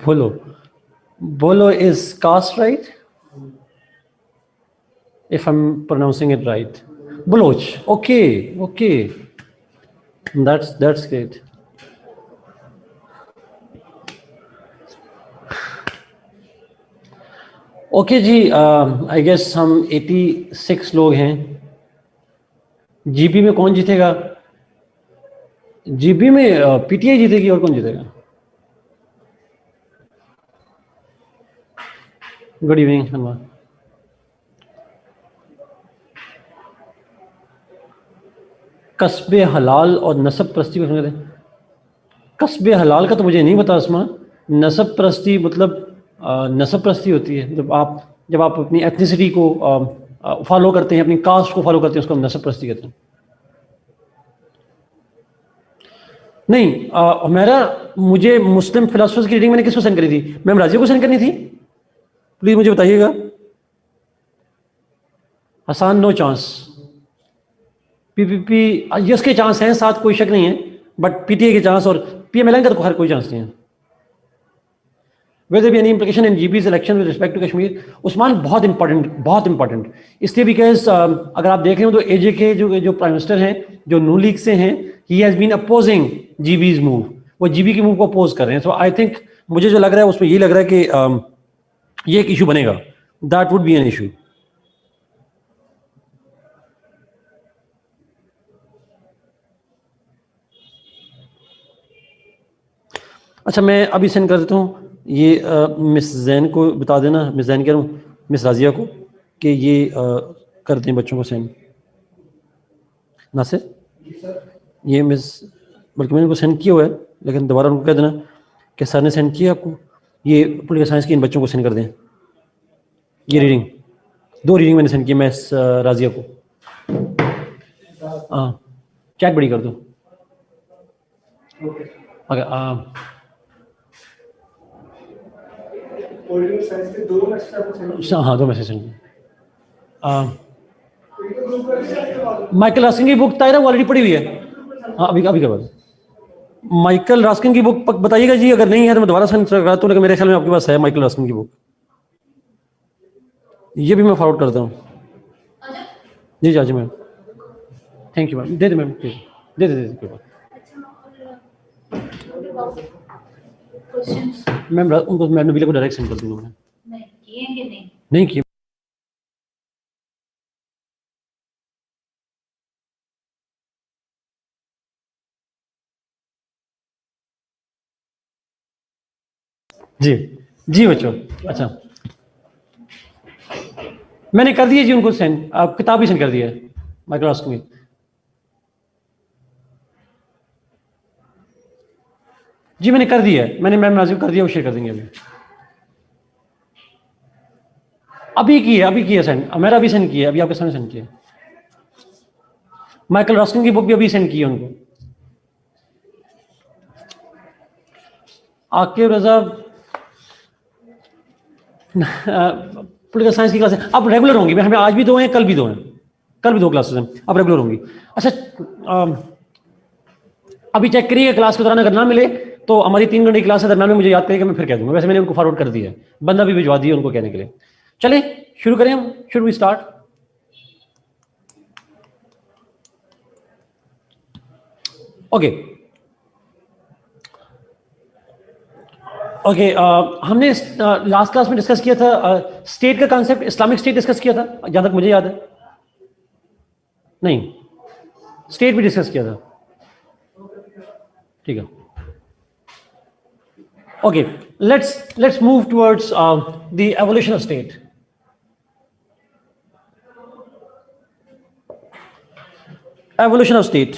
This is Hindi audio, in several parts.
Bolo. Bolo is caste, right? If I'm pronouncing it right. Baloch. Okay. That's great. Okay जी, आई गेस हम 86 लोग हैं। जीपी में कौन जीतेगा? जीपी में पीटीआई जीतेगी, और कौन जीतेगा? Good evening Hanuman. कस्बे हलाल और नसब परस्ती को समझते हैं? कस्बे हलाल का तो मुझे नहीं पता असमा। नसब परस्ती मतलब नसब परस्ती होती है जब आप अपनी एथनिसिटी को फॉलो करते हैं, अपनी कास्ट को फॉलो करते हैं, उसको हम नसब परस्ती कहते हैं। नहीं, मुझे मुस्लिम फिलोसफर्स की रीडिंग मैंने किसको सेंड करी थी? मैम राजिया को सेंड करनी थी? प्लीज मुझे बताइएगा। Hassan no chance. PPP yes के चांस हैं, साथ कोई शक नहीं है, बट पीटीए के चांस और पीएमएलएन का तो हर कोई चांस नहीं है। Will there be any implication in GP's election with respect to Kashmir? Usman बहुत इंपॉर्टेंट इसलिए बिकॉज अगर आप देख रहे हो तो एजे के जो प्राइम मिनिस्टर हैं, जो नू लीग से हैं, he has been opposing GB's move, वो जीबी के मूव को अपोज कर रहे हैं। सो आई थिंक मुझे जो लग रहा है उसमें ये लग रहा है कि ये एक इशू बनेगा, that would be an issue. अच्छा, मैं अभी सेंड कर देता हूँ ये मिस जैन को बता देना, मिस जैन कह रहा हूँ, मिस राजिया को, कि ये कर दें बच्चों को सेंड। नासिर, ये मिस, बल्कि मैंने उनको सेंड किया हुआ है, लेकिन दोबारा उनको कह देना कि सर ने सेंड किया आपको, ये पॉलिटिकल साइंस की इन बच्चों को सेंड कर दें। ये रीडिंग, 2 रीडिंग मैंने सेंड की मिस राजिया को। हाँ, चैट बड़ी कर दो। ओके, हाँ 2 मैसेज सेंड। माइकल रास्किन की बुक तायरा ऑलरेडी पड़ी हुई है। हाँ, अभी करवा दो। माइकल रास्किन की बुक बताइएगा जी, अगर नहीं है तो मैं दोबारा सेंड करवाता हूँ, लेकिन मेरे ख्याल में आपके पास है माइकल रास्किन की बुक। ये भी मैं फॉरवर्ड करता हूँ जी। जाजी ma'am, thank you ma'am. They they ma'am, they ma'am, उनको मैम नबीला को डायरेक्ट सेंड कर दूंगा मैं। नहीं किए। जी बच्चों, अच्छा मैंने कर दिया जी उनको सेंड, आप किताब भी सेंड कर दिया है माइकल रास्किन की। जी मैंने कर दिया है, मैंने मैम नाजिम कर दिया, वो शेयर कर देंगे अभी की है सेंड, मेरा अभी सेंड किया, अभी आपके सामने सेंड किया। माइकल रास्किन की बुक भी अभी सेंड की है उनको। आकिब रजा पॉलिटिकल साइंस की क्लास अब रेगुलर होंगी, हमें आज भी 2 हैं, कल भी 2 हैं, कल भी 2 क्लासेस हैं, अब रेगुलर होंगी। अच्छा, अभी चेक करिए क्लास के दौरान अगर ना मिले तो हमारी 3 घंटे की क्लास है, दरम्यान में मुझे याद करिएगा, मैं फिर कह दूंगा। वैसे मैंने उनको फॉरवर्ड कर दिया है, बंदा भी भिजवा दिया उनको कहने के लिए। चले शुरू करें हम, शुड वी स्टार्ट? ओके, हमने लास्ट क्लास में डिस्कस किया था स्टेट का कॉन्सेप्ट, इस्लामिक स्टेट डिस्कस किया था, जहां तक मुझे याद है। नहीं, स्टेट भी डिस्कस किया था, ठीक है। Okay, let's move towards the evolution of state. Evolution of state,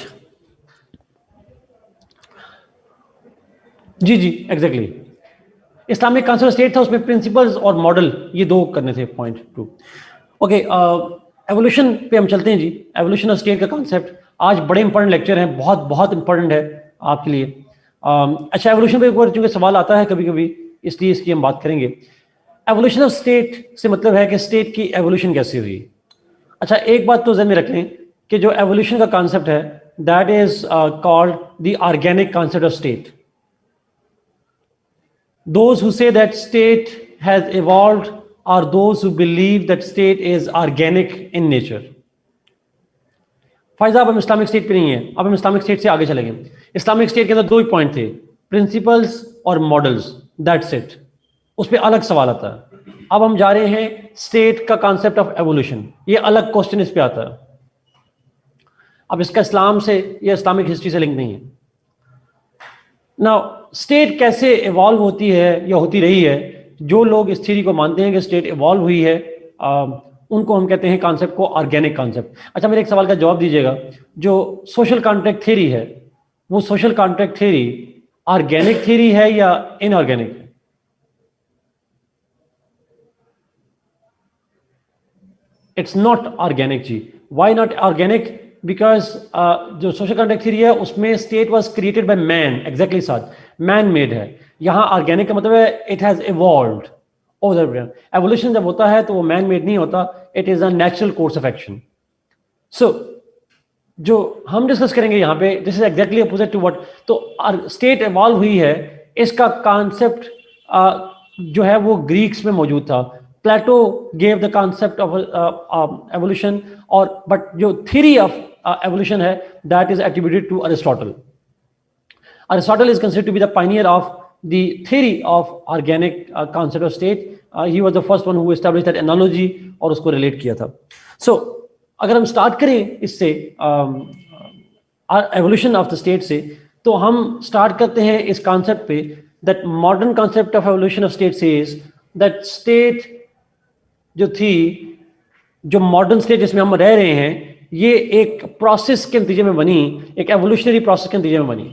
जी एग्जैक्टली। इस्लामिक कॉन्सेप्ट स्टेट था, उसमें प्रिंसिपल्स और मॉडल, ये 2 करने थे, पॉइंट 2। ओके, एवोल्यूशन पे हम चलते हैं जी। एवोल्यूशन ऑफ स्टेट का कॉन्सेप्ट आज बड़े इंपॉर्टेंट लेक्चर हैं, बहुत इंपॉर्टेंट है आपके लिए। अच्छा, एवोल्यूशन पे एक बार चूंकि सवाल आता है कभी कभी, इसलिए इसकी हम बात करेंगे। एवोल्यूशन ऑफ स्टेट से मतलब है कि स्टेट की एवोल्यूशन कैसे हुई। अच्छा, एक बात तो ज़हन में रख लें कि जो एवोल्यूशन का कॉन्सेप्ट है, that is called the organic concept of state. Those who say that state has evolved are those who believe that state is organic in nature. फायदा अब हम इस्लामिक स्टेट पे नहीं है, अब हम इस्लामिक स्टेट से आगे चलेंगे. इस्लामिक स्टेट के अंदर दो ही पॉइंट थे, प्रिंसिपल्स और मॉडल्स, दैट्स इट. उस पर अलग सवाल आता है. अब हम जा रहे हैं स्टेट का कॉन्सेप्ट ऑफ एवोल्यूशन. ये अलग क्वेश्चन इस पे आता है. अब इसका इस्लाम से या इस्लामिक हिस्ट्री से लिंक नहीं है. नाउ स्टेट कैसे इवॉल्व होती है या होती रही है, जो लोग इस थ्योरी को मानते हैं कि स्टेट इवॉल्व हुई है, उनको हम कहते हैं कॉन्सेप्ट को ऑर्गेनिक कॉन्सेप्ट. अच्छा, मेरे एक सवाल का जवाब दीजिएगा. जो सोशल कॉन्ट्रैक्ट थ्योरी है, वो social contract theory organic theory है या इनऑर्गेनिक? इट्स नॉट ऑर्गेनिक जी. Why not organic? बिकॉज जो सोशल कॉन्ट्रैक्ट थ्योरी है उसमें state was created by man, exactly such, man made है. यहाँ ऑर्गेनिक का मतलब है it has evolved over the. Evolution जब होता है तो वो मैन मेड नहीं होता, it is a natural course of action. So जो हम डिस्कस करेंगे यहाँ पे, this is exactly opposite to what. तो स्टेट इवॉल्व हुई है, इसका कॉन्सेप्ट जो है वो ग्रीक्स में मौजूद था. Plato gave the concept of evolution, और बट जो थ्योरी ऑफ evolution है, that is attributed to Aristotle. Aristotle is considered to be the pioneer of the theory of organic concept of state. He was the first one who established that analogy और उसको relate किया था. So अगर हम start करें इससे evolution of the state से, तो हम start करते हैं इस concept पे that modern concept of evolution of state says that state जो थी, जो modern state जिसमें हम रह रहे हैं, ये एक प्रोसेस के नतीजे में बनी, एक एवोल्यूशनरी प्रोसेस के नतीजे में बनी.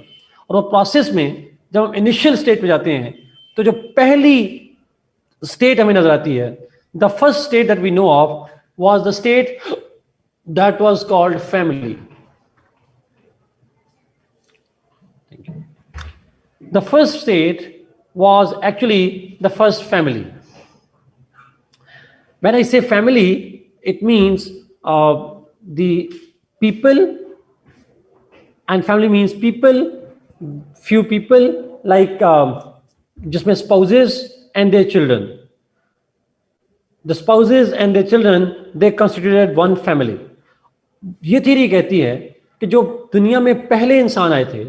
और वो प्रोसेस में जब हम इनिशियल स्टेट पे जाते हैं तो जो पहली स्टेट हमें नजर आती है, the first state that we know of was the state that was called family. The first state was actually the first family. When I say family, it means the people, and family means people, few people, like जिसमें spouses and their children. The spouses and their children, they constituted one family. ये थ्योरी कहती है कि जो दुनिया में पहले इंसान आए थे,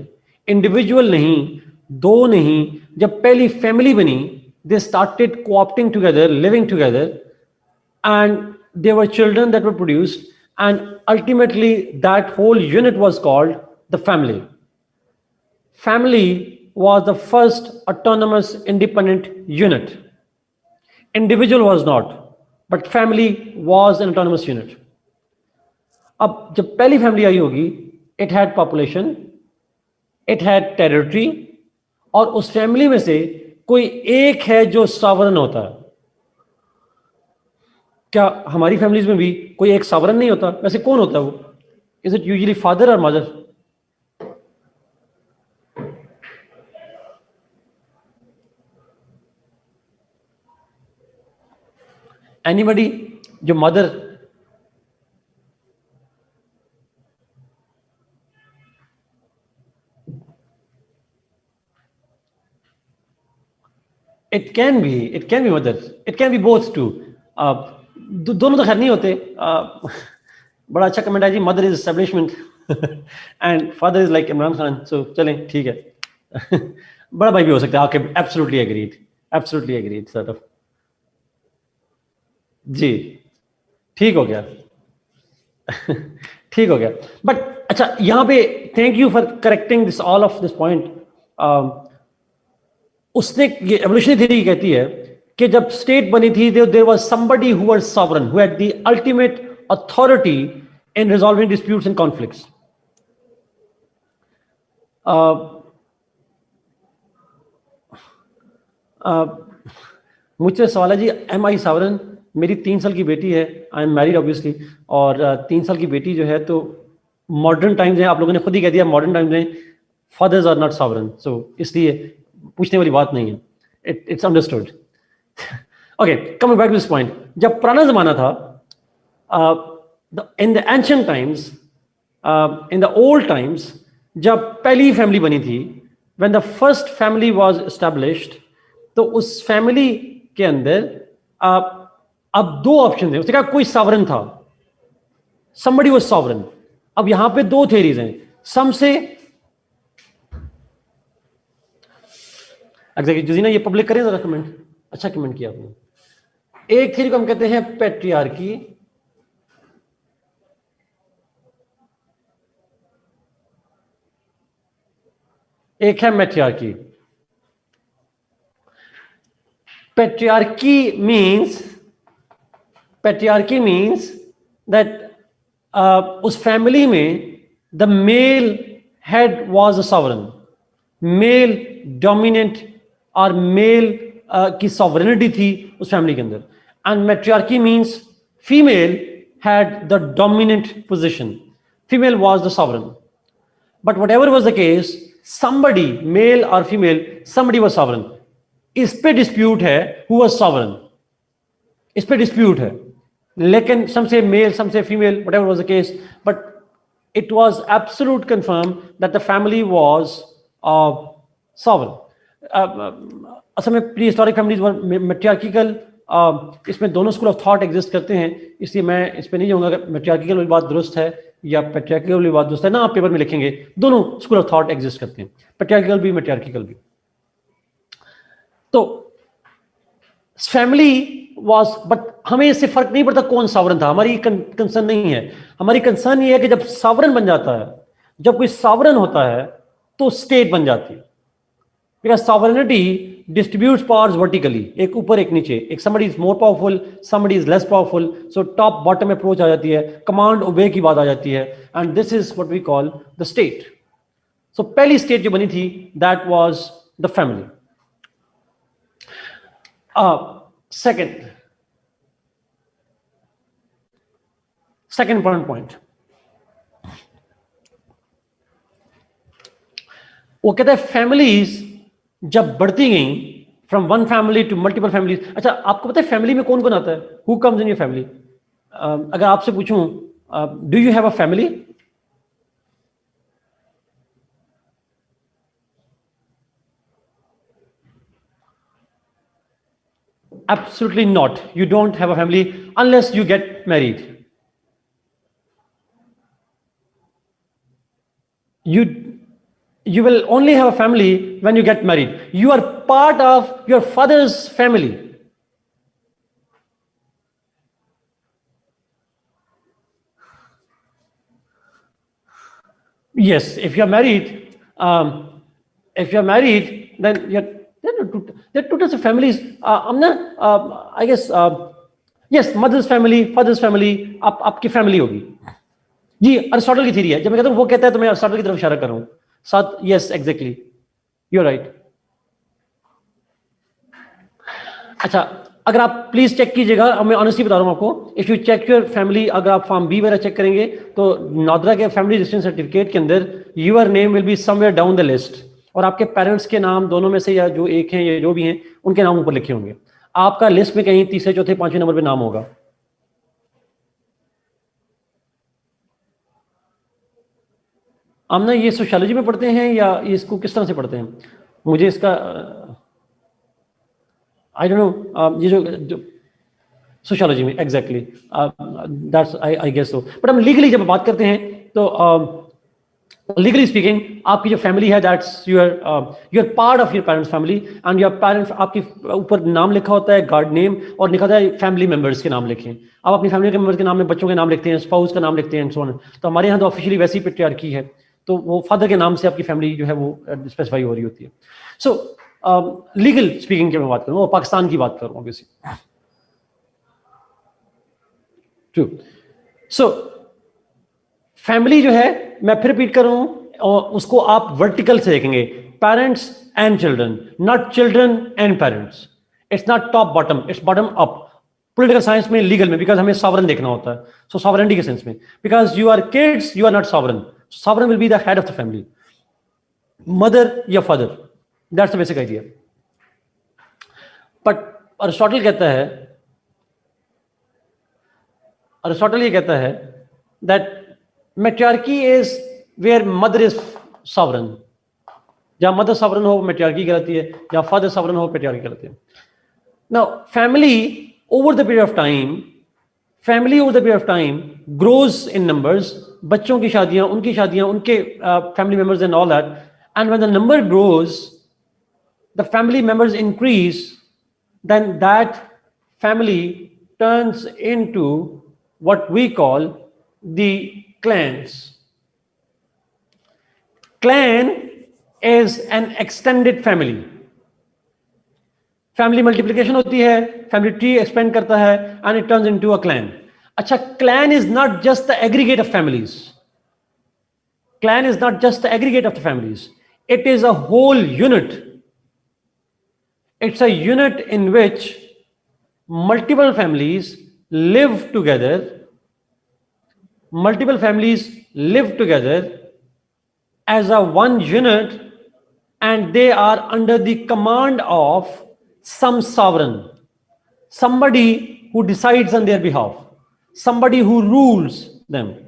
इंडिविजुअल नहीं, दो नहीं, जब पहली फैमिली बनी, they started co-opting together, living together, and there were children that were produced. And ultimately that whole unit was called the family. Family was the first autonomous independent unit. Individual was not, but family was an autonomous unit. अब जब पहली फैमिली आई होगी, it had population, it had territory, और उस फैमिली में से कोई एक है जो सॉवरन होता है. क्या हमारी फैमिलीज में भी कोई एक सॉवरन नहीं होता? वैसे कौन होता है वो? इज इट यूजुअली फादर और मदर? एनीबडी? जो mother, it can be mother, it can be both too. दोनों तो खैर नहीं होते. बड़ा अच्छा कमेंट है जी, mother is establishment and father is like Imran Khan. So चलें, ठीक है. बड़ा भाई भी हो सकता है. Okay, absolutely agreed sort of. जी, ठीक हो गया. ठीक हो गया. बट अच्छा, यहाँ पे thank you for correcting this all of this point. उसने ये एवोल्यूशनरी थ्योरी कहती है कि जब स्टेट बनी थी, there was somebody who was sovereign, who had the ultimate authority in resolving disputes and conflicts. मुझसे सवाल है जी, एम आई सॉवरन? मेरी 3 साल की बेटी है, आई एम मैरिड ऑब्वियसली, और 3 साल की बेटी जो है, तो मॉडर्न टाइम्स हैं, आप लोगों ने खुद ही कह दिया मॉडर्न टाइम्स में fathers are not sovereign. So इसलिए पूछने वाली बात नहीं है, it's understood. Okay, coming back to this point. जब पुराना जमाना था, in the ancient times, in the old times, जब पहली फैमिली बनी थी, when the first family was established, तो उस फैमिली के अंदर अब दो ऑप्शन थे, उसने कहा कोई सॉवरेन था, somebody was sovereign। अब यहां पे दो थ्योरीज हैं, सम से एग्जैक्टली ना, ये पब्लिक करें जरा कमेंट, अच्छा कमेंट किया आपने। एक थ्योरी को हम कहते हैं पैट्रियार्की, एक है मैट्रियार्की। पैट्रियार्की मीन्स दैट उस फैमिली में the male head was a sovereign, male dominant और मेल की सॉवरेनिटी थी उस फैमिली के अंदर। And matriarchy means female had the dominant position, female was the sovereign. But whatever was the case, somebody, male और फीमेल, somebody was sovereign। इस पे डिस्प्यूट है who was sovereign, इस पे डिस्प्यूट है, लेकिन some say male, some say female, whatever was the case, but it was absolute confirmed that the family was sovereign। असल में प्री हिस्टोरिक फैमिलीज वर मैट्रियार्किकल, इसमें दोनों स्कूल ऑफ थॉट एग्जिस्ट करते हैं, इसलिए मैं इस पर नहीं जाऊंगा कि मैट्रियार्किकल वाली बात दुरुस्त है या पैट्रियार्किकल वाली बात दुरुस्त है ना, आप पेपर में लिखेंगे, दोनों स्कूल ऑफ थॉट एग्जिस्ट करते हैं, पैट्रियार्किकल भी मैट्रियार्किकल भी। तो फैमिली वाज, बट हमें इससे फर्क नहीं पड़ता कौन सॉवरेन था, हमारी कंसर्न नहीं है। हमारी कंसर्न ये है कि जब सॉवरेन बन जाता है, जब कोई सॉवरेन होता है तो स्टेट बन जाती है, because sovereignty distributes powers vertically, एक ऊपर एक नीचे, एक somebody is more powerful, somebody is less powerful, so top bottom approach आ जाती है, कमांड ओबे की बात आ जाती है, and this is what we call the state. So पहली स्टेट जो बनी थी that was the family. second important point, वो कहता है फैमिलीज जब बढ़ती गई from one family to multiple families. अच्छा, आपको पता है फैमिली में कौन कौन आता है, who comes in your family? अगर आपसे पूछूं do you have a family, absolutely not, you don't have a family unless you get married। you will only have a family when you get married, you are part of your father's family। yes, if you are married, then there are two types of families, I guess yes, mother's family, father's family, आपकी फैमिली होगी जी। अरिस्टोटल की थ्योरी है, जब मैं कहता हूं वो कहता है तो मैं अरिस्टोटल की तरफ इशारा कर रहा हूं साथ। Yes exactly, you are right. अच्छा, अगर आप प्लीज चेक कीजिएगा, मैं ऑनेस्टली बता रहा हूं आपको, if you check your family, अगर आप फॉर्म बी वगैरह चेक करेंगे तो नादरा के फैमिली रजिस्ट्रेशन सर्टिफिकेट के अंदर your name will be somewhere down the list, और आपके पेरेंट्स के नाम दोनों में से या जो एक हैं या जो भी हैं उनके नाम ऊपर लिखे होंगे, आपका लिस्ट में कहीं तीसरे चौथे पांचवें नंबर पे नाम होगा। हम ना ये सोशियोलॉजी में पढ़ते हैं या इसको किस तरह से पढ़ते हैं, मुझे इसका आई डोंट नो, ये जो सोशियोलॉजी में exactly that's I guess so. But हम लीगली जब बात करते हैं तो लीगली स्पीकिंग आपकी जो फैमिली है that's your part of your parents family, and your parents, आपके ऊपर नाम लिखा होता है गार्ड नेम, और लिखा होता है फैमिली मेंबर्स के नाम लिखें। आप अपनी फैमिली के मेंबर्स के नाम में बच्चों के नाम लिखते हैं, स्पाउस का नाम लिखते हैं, सो ऑन। तो हमारे यहाँ तो ऑफिशियली वैसी पैट्रियार्की है, तो वो फादर के नाम से आपकी फैमिली जो है वो स्पेसिफाई हो रही होती है। सो लीगल स्पीकिंग की मैं बात करूँ, और पाकिस्तान की बात करूँ ऑब्वियसली। ट्रू। सो फैमिली जो है, मैं फिर रिपीट कर रहा हूं, और उसको आप वर्टिकल से देखेंगे, parents and children, not children and parents. It's not top bottom, it's bottom up. Political science में, लीगल में, बिकॉज हमें सॉवरेन देखना होता है, सो सॉवरेनिटी के सेंस में, because you are kids, you are not sovereign, sovereign will be the head of the family, mother या father, that's the basic idea. But Aristotle ये कहता है that matriarchy is where mother is sovereign. जहां मदर सॉवरन हो मैट्रियार्की कहलाती है, जहां फादर सॉवरन हो पैट्रियार्की कहलाती है। Now family over the period of time, family over the period of time grows in numbers, बच्चों की शादियां, उनके family members and all that, and when the number grows, the family members increase, then that family turns into what we call the clans. Clan is an extended family. Family multiplication होती है, फैमिली ट्री एक्सपेंड करता है and it turns into a clan. अच्छा, clan is not just the aggregate of families, clan is not just the aggregate of the families, it is a whole unit. It's a unit in which multiple families live together. Multiple families live together as a one unit, and they are under the command of some sovereign, somebody who decides on their behalf, somebody who rules them.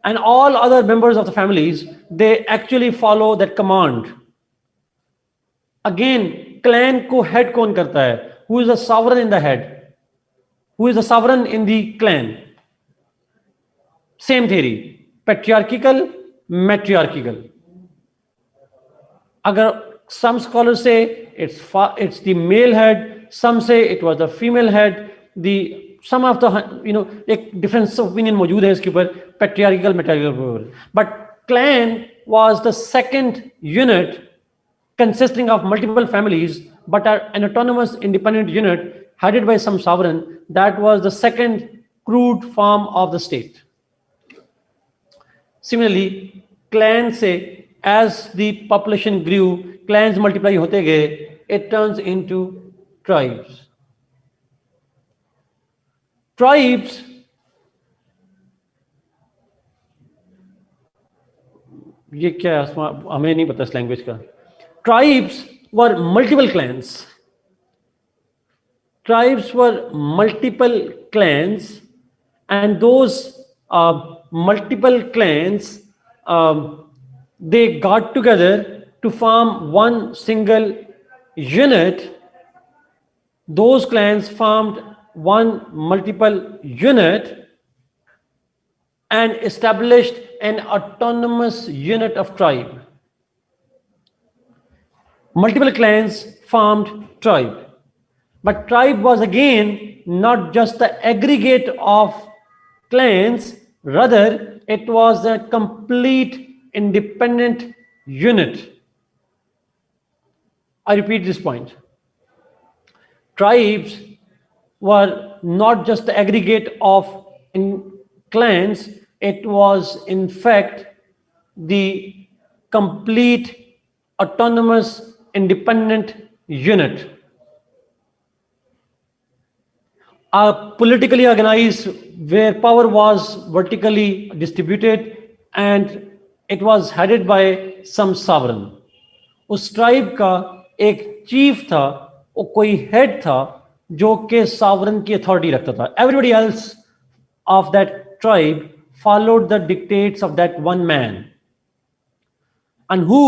And all other members of the families, they actually follow that command. Again clan को हेड कौन करता है? Who is a sovereign in the head? Who is a sovereign in the clan? Same theory, patriarchical, matriarchical. अगर सम स्कॉलर्स से it's the male head, some से it was the female head, the some of the एक डिफरेंस ऑफ ओपिनियन मौजूद है इसके ऊपर, patriarchical matriarchical. But clan was the second unit consisting of multiple families but are an autonomous independent unit headed by some sovereign. That was the second crude form of the state. Similarly, clans say as the population grew, clans multiply hote gaye, it turns into tribes. Tribes ये क्या है, हमें नहीं पता इस लैंग्वेज का। Tribes were multiple clans. Tribes were multiple clans, and those multiple clans, they got together to form one single unit. Those clans formed one multiple unit and established an autonomous unit of tribe. Multiple clans formed tribe, but tribe was again not just the aggregate of clans, rather it was a complete independent unit. I repeat this point. Tribes were not just the aggregate of clans, it was in fact the complete autonomous independent unit. Politically organized, where power was vertically distributed and it was headed by some sovereign. उस ट्राइब का एक चीफ था, वो कोई हेड था जो कि सॉवरन की अथॉरिटी रखता था। Everybody else of that tribe followed the dictates of that one man. And who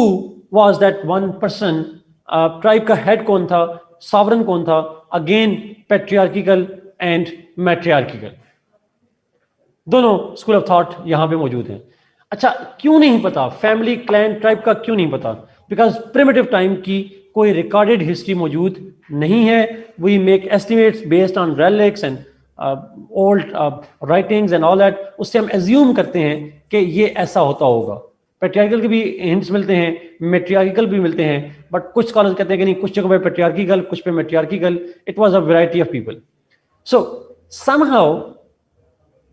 was that one person? Tribe का हेड कौन था, सॉवरन कौन था? अगेन पैट्रियार्किकल एंड मैट्रियार्किकल, दोनों स्कूल ऑफ थॉट यहां पे मौजूद हैं। अच्छा, क्यों नहीं पता फैमिली, क्लैन, ट्राइब का क्यों नहीं पता? बिकॉज प्रिमिटिव टाइम की कोई रिकॉर्डेड हिस्ट्री मौजूद नहीं है। We make estimates based on relics and old writings and all that. उससे हम एज्यूम करते हैं कि ये ऐसा होता होगा। पैट्रियार्किकल के भी हिंट्स मिलते हैं, मैट्रियार्किकल भी मिलते हैं, बट कुछ स्कॉलर्स कहते हैं कि नहीं, कुछ जगह पे पैट्रियार्किकल, कुछ पे matriarchical. It was a variety of people. So somehow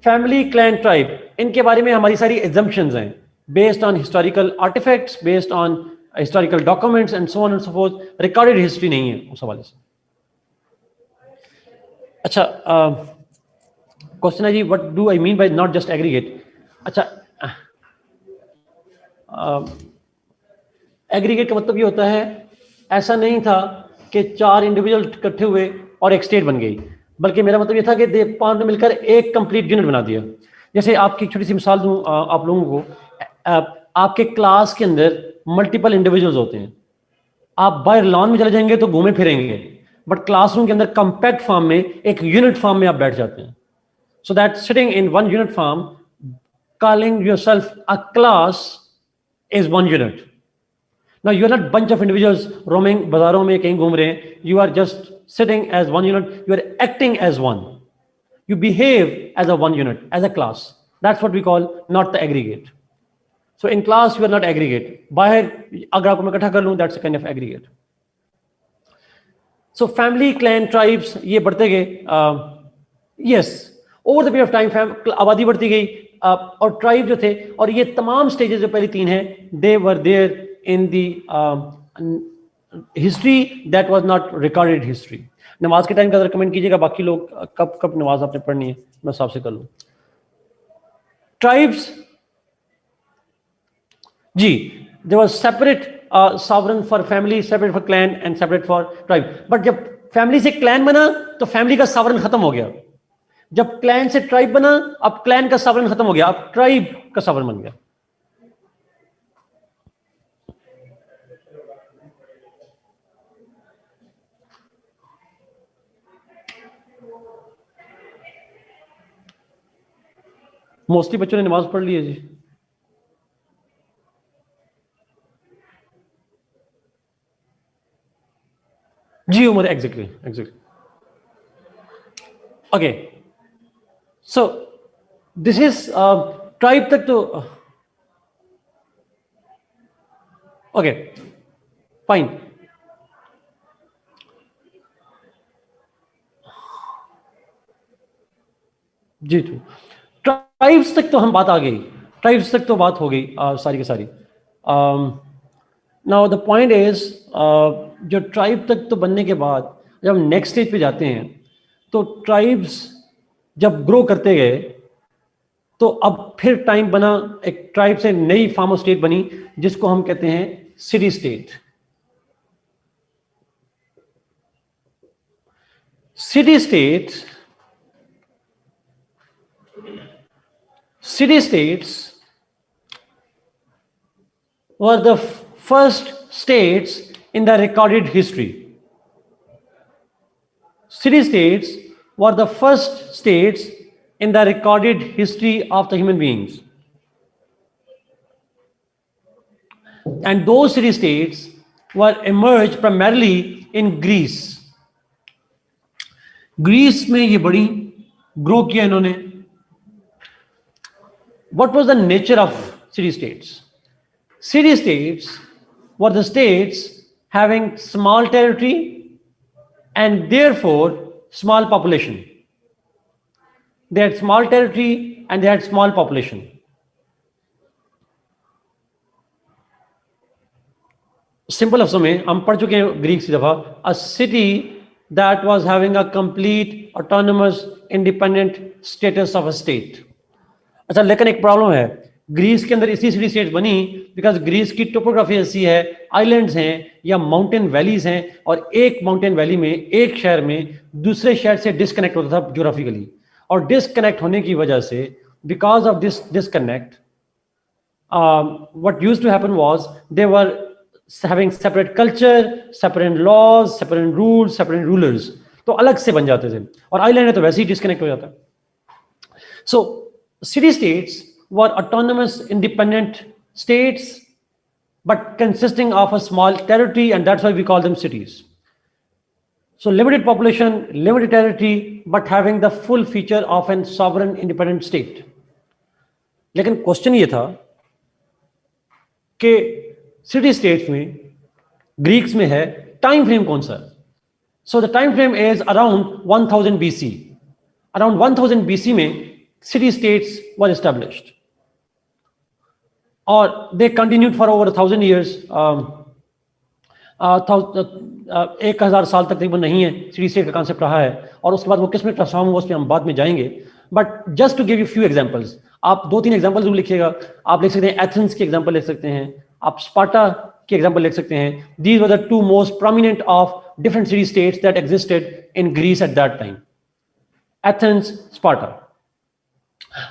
family, clan, tribe, इनके बारे में हमारी सारी एजम्पशंस हैं based on historical artifacts, based on historical documents and so on and so forth. Recorded history नहीं है उस हवाले से। अच्छा, क्वेश्चन है जी, what do I mean by not just aggregate? अच्छा, एग्रीगेट का मतलब ये होता है, ऐसा नहीं था कि चार इंडिविजुअल इकट्ठे हुए और एक स्टेट बन गई, बल्कि मेरा मतलब ये था कि पांच ने मिलकर एक कंप्लीट यूनिट बना दिया। जैसे आपकी छोटी सी मिसाल दूं आप लोगों को, आपके क्लास के अंदर मल्टीपल इंडिविजुअल्स होते हैं। आप बाहर लॉन में चले जाएंगे तो घूमे फिरेंगे, बट क्लासरूम के अंदर कंपैक्ट फॉर्म में एक यूनिट फॉर्म में आप बैठ जाते हैं। So that sitting in one unit form, calling yourself a class is one unit. Now you are not bunch of individuals roaming बाजारों में कहीं घूम रहे हैं. You are just sitting as one unit. You are acting as one. You behave as a one unit, as a class. That's what we call not the aggregate. So in class you are not aggregate. बाहर अगर आपको मैं इकट्ठा कर लूँ, that's a kind of aggregate. So family, clan, tribes ये बढ़ते गए. Yes, over the period of time आबादी बढ़ती गई और ट्राइब जो थे और ये तमाम स्टेजेस जो पहली तीन हैं, they were there in the history that was not recorded history. नमाज के टाइम का कमेंट कीजिएगा, बाकी लोग कब कब नमाज आपने पढ़नी है मैं हिसाब से कर लूँ. ट्राइब्स जी, there was separate sovereign for family, separate for clan and separate for tribe. But जब फैमिली से क्लैन बना तो फैमिली का सॉवरेन खत्म हो गया. जब क्लैन से ट्राइब बना, अब क्लैन का सॉवरेन खत्म हो गया, अब ट्राइब का सॉवरेन बन गया. मोस्टली बच्चों ने नमाज पढ़ ली है जी. जी Umar, exactly. Okay, so this is tribe तक तो ओके फाइन. जी तो ट्राइब्स तक तो हम बात आ गई, ट्राइब्स तक तो बात हो गई सारी की सारी. नाउ द पॉइंट इज, जो ट्राइब तक तो बनने के बाद जब हम नेक्स्ट स्टेज पे जाते हैं तो ट्राइब्स जब ग्रो करते गए तो अब फिर टाइम बना, एक ट्राइब से नई फॉर्म ऑफ स्टेट बनी जिसको हम कहते हैं city state. City states were the first states in the recorded history. City states were the first states in the recorded history of the human beings. And those city states were emerged primarily in Greece. Greece में ये बड़ी ग्रो किया इन्होंने. What was the nature of city states? City states were the states having small territory and therefore small population. They had small territory and they had small population. Simple लफ्जों में हम पढ़ चुके हैं ग्रीक की दफा, a city that was having a complete autonomous independent status of a state. अच्छा, लेकिन एक प्रॉब्लम है, ग्रीस के अंदर इसी सिटी स्टेट बनी बिकॉज ग्रीस की टोपोग्राफी ऐसी है, आइलैंड्स हैं या माउंटेन वैलीज हैं और एक माउंटेन वैली में एक शहर में दूसरे शहर से डिस्कनेक्ट होता था ज्योग्राफिकली, और डिस्कनेक्ट होने की वजह से because of this disconnect what used to happen was they were having separate culture, separate laws, separate rules, separate rulers. तो अलग से बन जाते थे, और आइलैंड है तो वैसे ही डिस्कनेक्ट हो जाता है. So city states were autonomous independent states but consisting of a small territory, and that's why we call them cities. So limited population, limited territory, but having the full feature of an sovereign independent state. लेकिन क्वेश्चन ये था कि सिटी स्टेट्स में ग्रीक्स में है टाइम फ्रेम कौन सा. So the time frame is around 1000 BC. Around 1000 BC में सिटी स्टेट्स वर एस्टेब्लिश्ड और दे कंटिन्यूड फॉर ओवर 1000 years. 1000 साल तक तकरीबन नहीं है सिटी स्टेट का कॉन्सेप्ट रहा है, और उसके बाद वो किस में ट्रांसफॉर्म हुआ उस पर हम बाद में जाएंगे. But just to give you few examples, आप 2-3 एग्जांपल्स जरूर लिखिएगा. आप लिख सकते हैं एथेंस के एग्जांपल लिख सकते हैं, आप स्पार्टा के एग्जांपल लिख सकते हैं. These were the two most prominent of different city states that existed in Greece at that time. Athens, Sparta.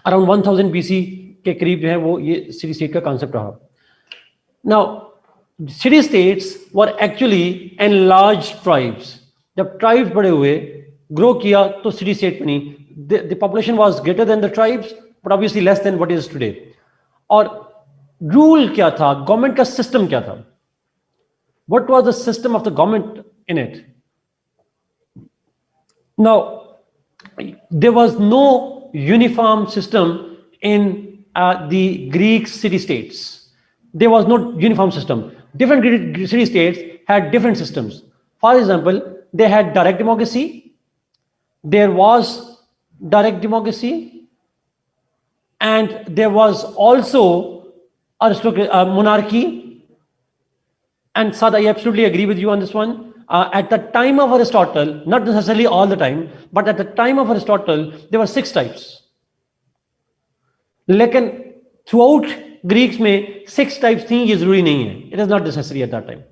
Around 1000 BC के करीब जो है वो ये सिटी स्टेट का कॉन्सेप्ट रहा. Now city states were actually enlarged tribes. जब tribes बड़े हुए, grow किया तो city state बनी. The population was greater than the tribes, but obviously less than what is today. और rule क्या था? Government का system क्या था? What was the system of the government in it? Now, there was no uniform system in the Greek city-states. There was no uniform system. Different Greek city-states had different systems. For example, they had direct democracy. There was direct democracy, and there was also monarchy. And Sad, I absolutely agree with you on this one. At the time of Aristotle, not necessarily all the time, but at the time of Aristotle, there were 6 types. लेकिन throughout Greeks में 6 types थी, ये जरूरी नहीं है. It is not necessary at that time.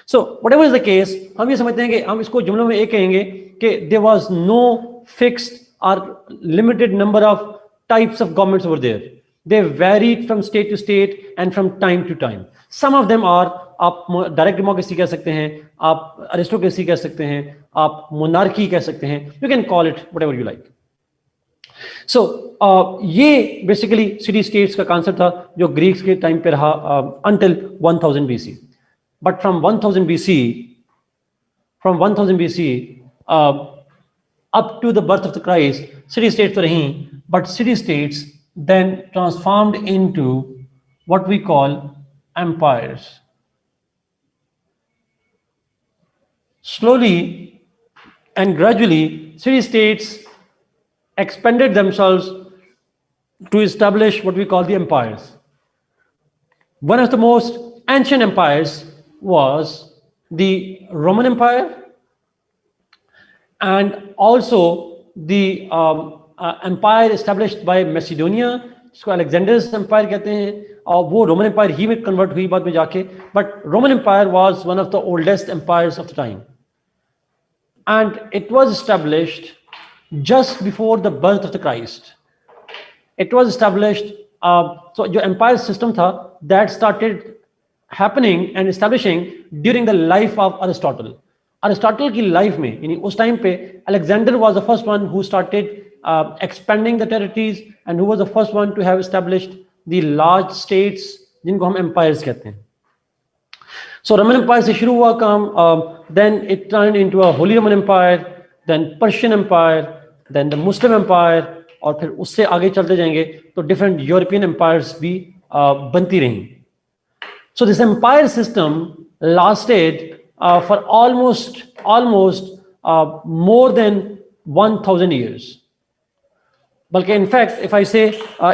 So whatever is the case, हम ये समझते हैं कि हम इसको जुमलों में एक कहेंगे कि there was no fixed or limited number of types of governments over there. They varied from state to state and from time to time. Some of them are, आप डायरेक्ट डेमोक्रेसी कह सकते हैं, आप अरिस्टोक्रेसी कह सकते हैं, आप मोनार्की कह सकते हैं. You can call it whatever you like. So ये बेसिकली सिटी स्टेट्स का कॉन्सेप्ट था जो ग्रीक्स के टाइम पे रहा until 1000 BC. But from 1000 BC up to the birth of the Christ, city states were रही, but city states then transformed into what we call empires. Slowly and gradually, city-states expanded themselves to establish what we call the empires. One of the most ancient empires was the Roman Empire, and also the empire established by Macedonia, जिसको अलेक्जेंडर्स एम्पायर कहते हैं, और वो रोमन एम्पायर ही में कन्वर्ट हुई बाद में जाके. But Roman empire was one of the oldest empires of the time, and it was established just before the birth of the Christ. It was established, so जो empire system था, that started happening and establishing during the life of Aristotle. Aristotle की life में, यानी उस टाइम पे Alexander was the first one who started expanding the territories, and who was the first one to have established the large states जिनको हम empires कहते हैं. So Roman Empire से शुरू हुआ काम, then it turned into a Holy Roman Empire, then Persian Empire, then the Muslim Empire, और फिर उससे आगे चलते जाएंगे तो different European empires भी बनती रहीं. So this empire system lasted for almost more than 1000 years. बल्कि in fact, if I say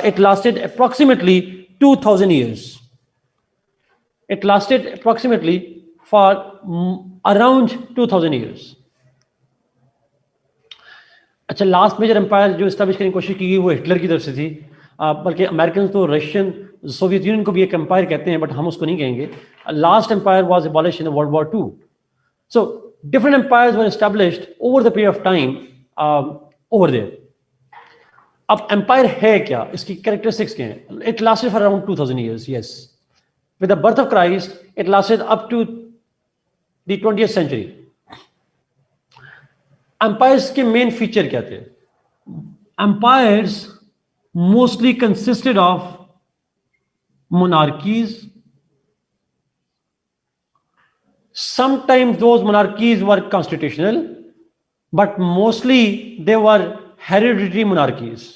it lasted approximately 2000 years. It lasted approximately for around 2000 years. अच्छा, लास्ट मेजर एम्पायर जो एस्टैब्लिश करने की कोशिश की गई वो हिटलर की तरफ से थी, बल्कि अमेरिकन तो रशियन सोवियत यूनियन को भी एक एम्पायर कहते हैं, बट हम उसको नहीं कहेंगे. Last empire was abolished in world war 2. So different empires were established over the period of time over there. अब एम्पायर है क्या, इसकी कैरेक्टरिस्टिक्स क्या हैं? It lasted for around 2000 years, yes. With the birth of Christ, it lasted up to the 20th century. Empires के main feature क्या थे? Empires mostly consisted of monarchies. Sometimes those monarchies were constitutional, but mostly they were hereditary monarchies.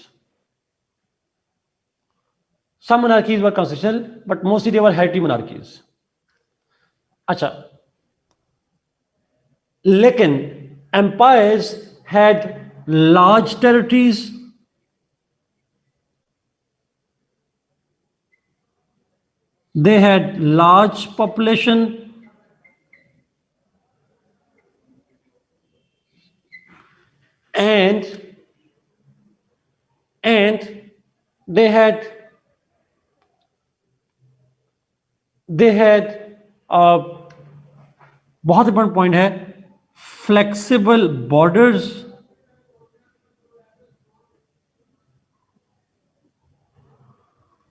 Some monarchies were constitutional, but mostly they were hereditary monarchies. अच्छा, लेकिन empires had large territories, they had large population, and they had बहुत इंपॉर्टेंट पॉइंट है, फ्लेक्सिबल बॉर्डर्स,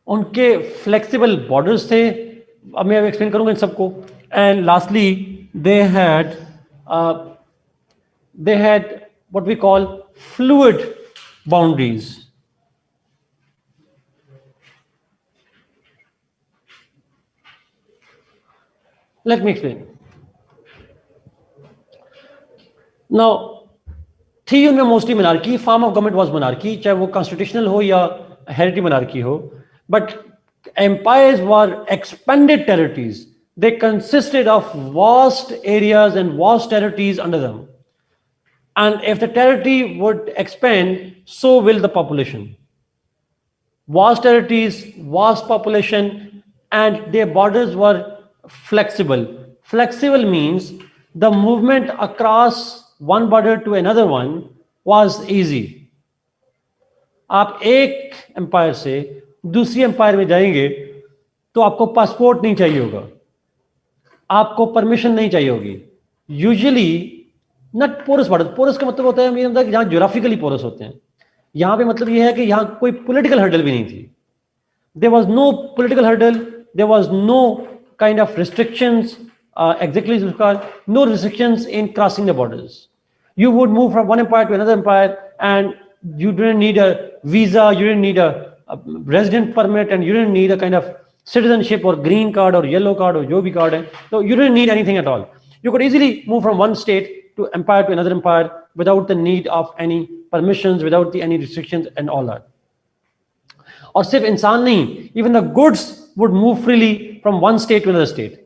उनके फ्लेक्सिबल बॉर्डर्स थे. अब मैं एक्सप्लेन करूंगा इन सबको. And lastly, they had what we call fluid boundaries. Let me explain. Now, थी उनमें mostly monarchy, form of government was monarchy, चाहे वो constitutional हो या hereditary monarchy हो, but empires were expanded territories. They consisted of vast areas and vast territories under them. And if the territory would expand, so will the population. Vast territories, vast population, and their borders were flexible. Flexible means the movement across one border to another one was easy. आप एक एम्पायर से दूसरी एम्पायर में जाएंगे तो आपको पासपोर्ट नहीं चाहिए होगा, आपको परमिशन नहीं चाहिए होगी. Usually not porous border. Porous का मतलब होता है कि जहाँ ज्योग्राफिकली पोरस होते हैं. यहाँ पे मतलब ये है कि यहाँ कोई पॉलिटिकल हर्डल भी नहीं थी. There was no political hurdle. There was no kind of restrictions, no restrictions in crossing the borders. You would move from one empire to another empire, and you didn't need a visa, you didn't need a resident permit, and you didn't need a kind of citizenship or green card or yellow card or jo bhi card hai. So you didn't need anything at all. You could easily move from one state to empire to another empire without the need of any permissions, without any restrictions and all that. और सिर्फ इंसान नहीं, even the goods would move freely from one state to another state.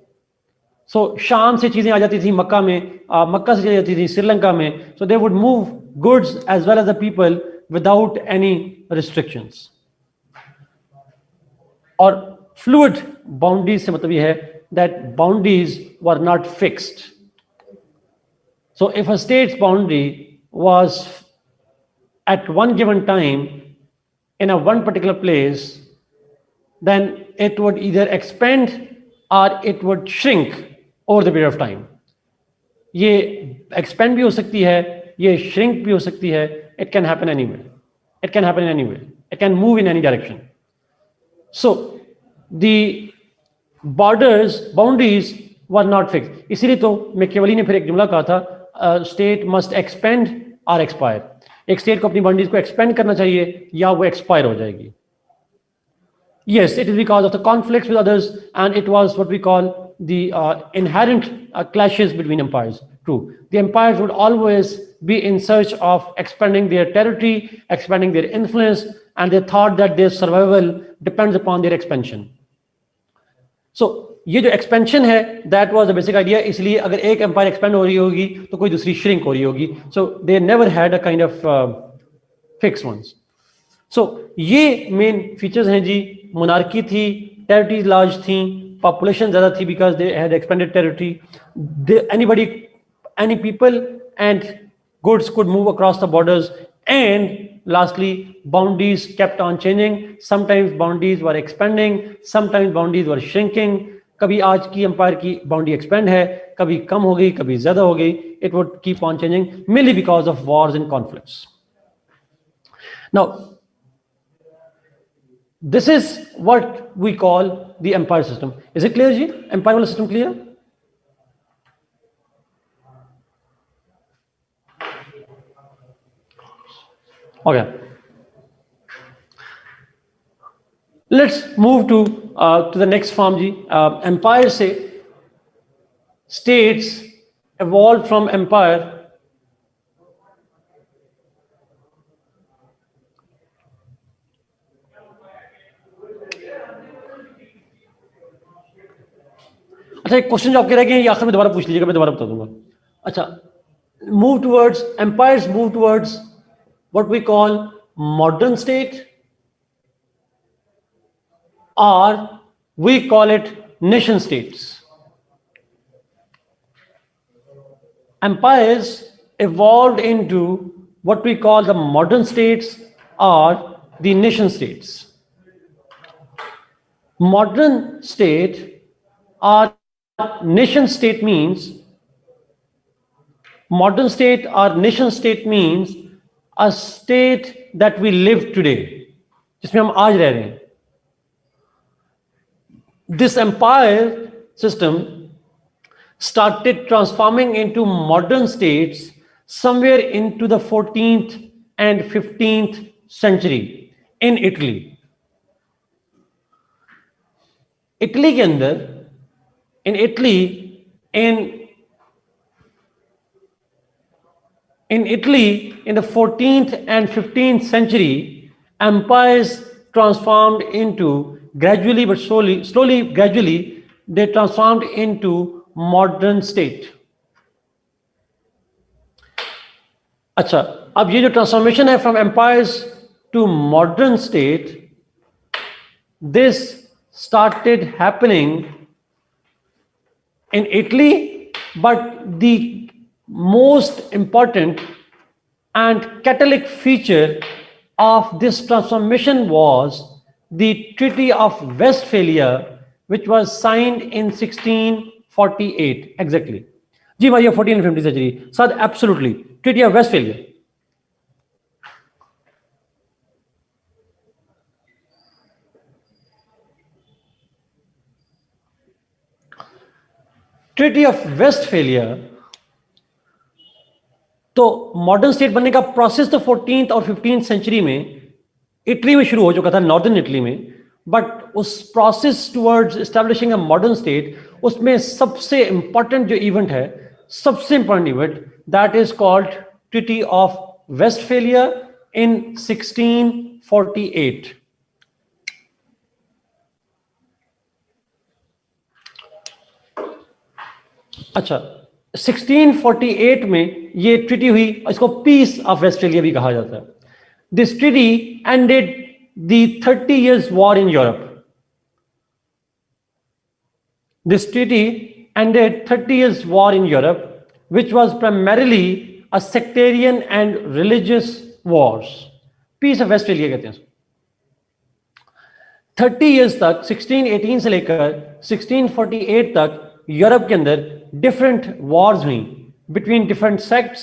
So शाम से चीजें आ जाती थी मक्का में, मक्का से चली जाती थी श्रीलंका में. So they would move goods as well as the people without any restrictions. और फ्लूइड बाउंड्रीज से मतलब ये है that boundaries were not fixed. So if a state's boundary was at one given time in a one particular place, then it would either expand or it would shrink over the period of time. ये expand भी हो सकती है, ये shrink भी हो सकती है. It can happen anywhere. It can happen anywhere. It can move in any direction. So the boundaries were not fixed. इसीलिए तो मैकियावेली ने फिर एक जुमला कहा था, state must expand or expire. एक स्टेट को अपनी बाउंड्रीज को एक्सपेंड करना चाहिए या वो एक्सपायर हो जाएगी. Yes, it is because of the conflicts with others, and it was what we call the inherent clashes between empires. True, the empires would always be in search of expanding their territory, expanding their influence, and they thought that their survival depends upon their expansion. So ये जो एक्सपेंशन है, that was the basic idea. इसलिए अगर एक एम्पायर एक्सपेंड हो रही होगी तो कोई दूसरी श्रिंक हो रही होगी. So they never had a kind of fix ones. So ये मेन फीचर्स हैं जी. मोनार्की थी, टेरिटरीज लार्ज थी, पॉपुलेशन ज्यादा थी because they had expanded territory. Anybody, any people and goods could move across the borders, and lastly boundaries kept on changing. Sometimes boundaries were expanding, sometimes boundaries were shrinking. कभी आज की एम्पायर की बाउंड्री एक्सपेंड है, कभी कम हो गई, कभी ज्यादा हो गई. It would keep on changing mainly because of wars and conflicts. Now this is what we call the empire system. Is it clear जी? एम्पायर वाला system clear? Okay. Let's move to the next form जी. Empire से states evolved from empire. अच्छा, एक क्वेश्चन जो आपके रह गए ये आखिर में दोबारा पूछ लीजिएगा, मैं दोबारा बता दूंगा. अच्छा, move towards empires, move towards what we call modern state, or we call it nation states. Empires evolved into what we call the modern states or the nation states. Modern state or nation state means, modern state or nation state means a state that we live today, जिसमें हम आज रह रहे हैं. This empire system started transforming into modern states somewhere into the 14th and 15th century in Italy. Italy के अंदर in Italy in Italy in the 14th and 15th century, empires transformed into gradually but slowly gradually they transformed into modern state. अच्छा, अब ये जो ट्रांसफॉर्मेशन है from empires to modern state, this started happening in Italy, but the most important and catalytic feature of this transformation was the Treaty of Westphalia, which was signed in 1648. Exactly. जी भाई, 1450 century. Sir, absolutely. Treaty of Westphalia. Treaty of Westphalia, तो मॉडर्न स्टेट बनने का प्रोसेस तो 14th और 15th सेंचुरी में इटली में शुरू हो चुका था, नॉर्दर्न इटली में, बट उस process towards establishing a modern state, उसमें सबसे इंपॉर्टेंट जो इवेंट है, सबसे important event, that is called treaty of Westphalia in 1648. अच्छा, 1648 में ये ट्रीटी हुई, इसको पीस ऑफ वेस्टफेलिया भी कहा जाता है. This treaty ended the 30 years war in Europe. This treaty ended 30 years war in Europe, which was primarily a sectarian and religious wars. Peace of Westphalia कहते हैं. 30 years तक, 1618 से लेकर 1648 तक यूरोप के अंदर different wars हुई between different sects,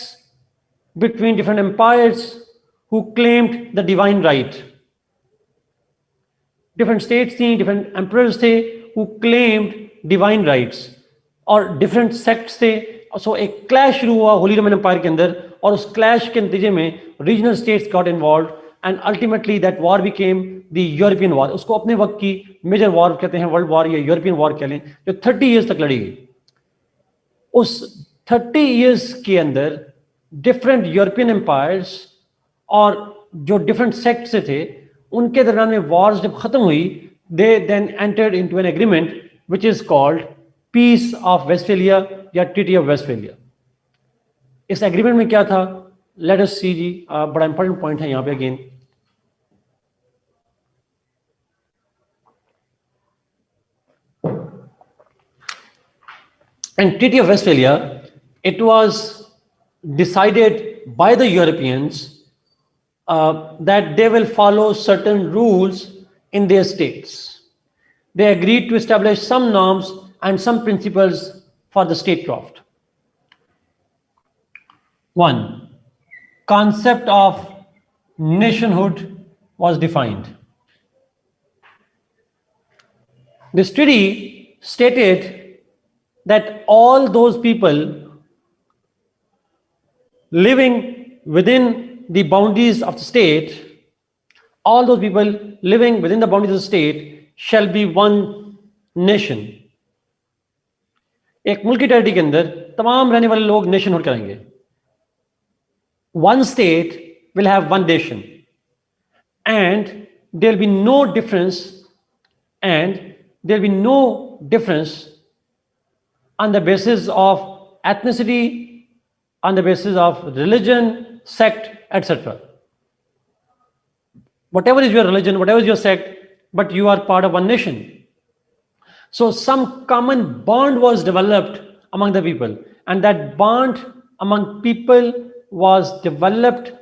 between different empires who claimed the divine right. Different states थी, different emperors थे who claimed divine rights, और different sects थे. So एक clash शुरू हुआ होली रोमन एम्पायर के अंदर, और उस clash के नतीजे में regional states got involved and ultimately that war became the European war. उसको अपने वक्त की मेजर वॉर कहते हैं, वर्ल्ड वॉर या यूरोपियन वॉर कह लें, जो 30 years तक लड़ी गई. उस 30 years के अंदर डिफरेंट यूरोपियन एम्पायर्स और जो डिफरेंट सेक्ट से थे, उनके दरमियान में वॉर्स जब खत्म हुई, they then entered into an agreement which is called peace of Westphalia या ट्रीटी ऑफ वेस्टफेलिया. इस एग्रीमेंट में क्या था, लेट अस सी जी. बड़ा इंपॉर्टेंट पॉइंट है यहाँ पे again. And Treaty of Westphalia, it was decided by the Europeans that they will follow certain rules in their states. They agreed to establish some norms and some principles for the statecraft. One, concept of nationhood was defined. This treaty stated that all those people living within the boundaries of the state, all those people living within the boundaries of the state shall be one nation. एक मुल्क की टेरिटरी के अंदर तमाम रहने वाले लोग नेशनहुड करेंगे. One state will have one nation, and there will be no difference, on the basis of ethnicity, on the basis of religion, sect, etc. Whatever is your religion, whatever is your sect, but you are part of one nation. So some common bond was developed among the people, and that bond among people was developed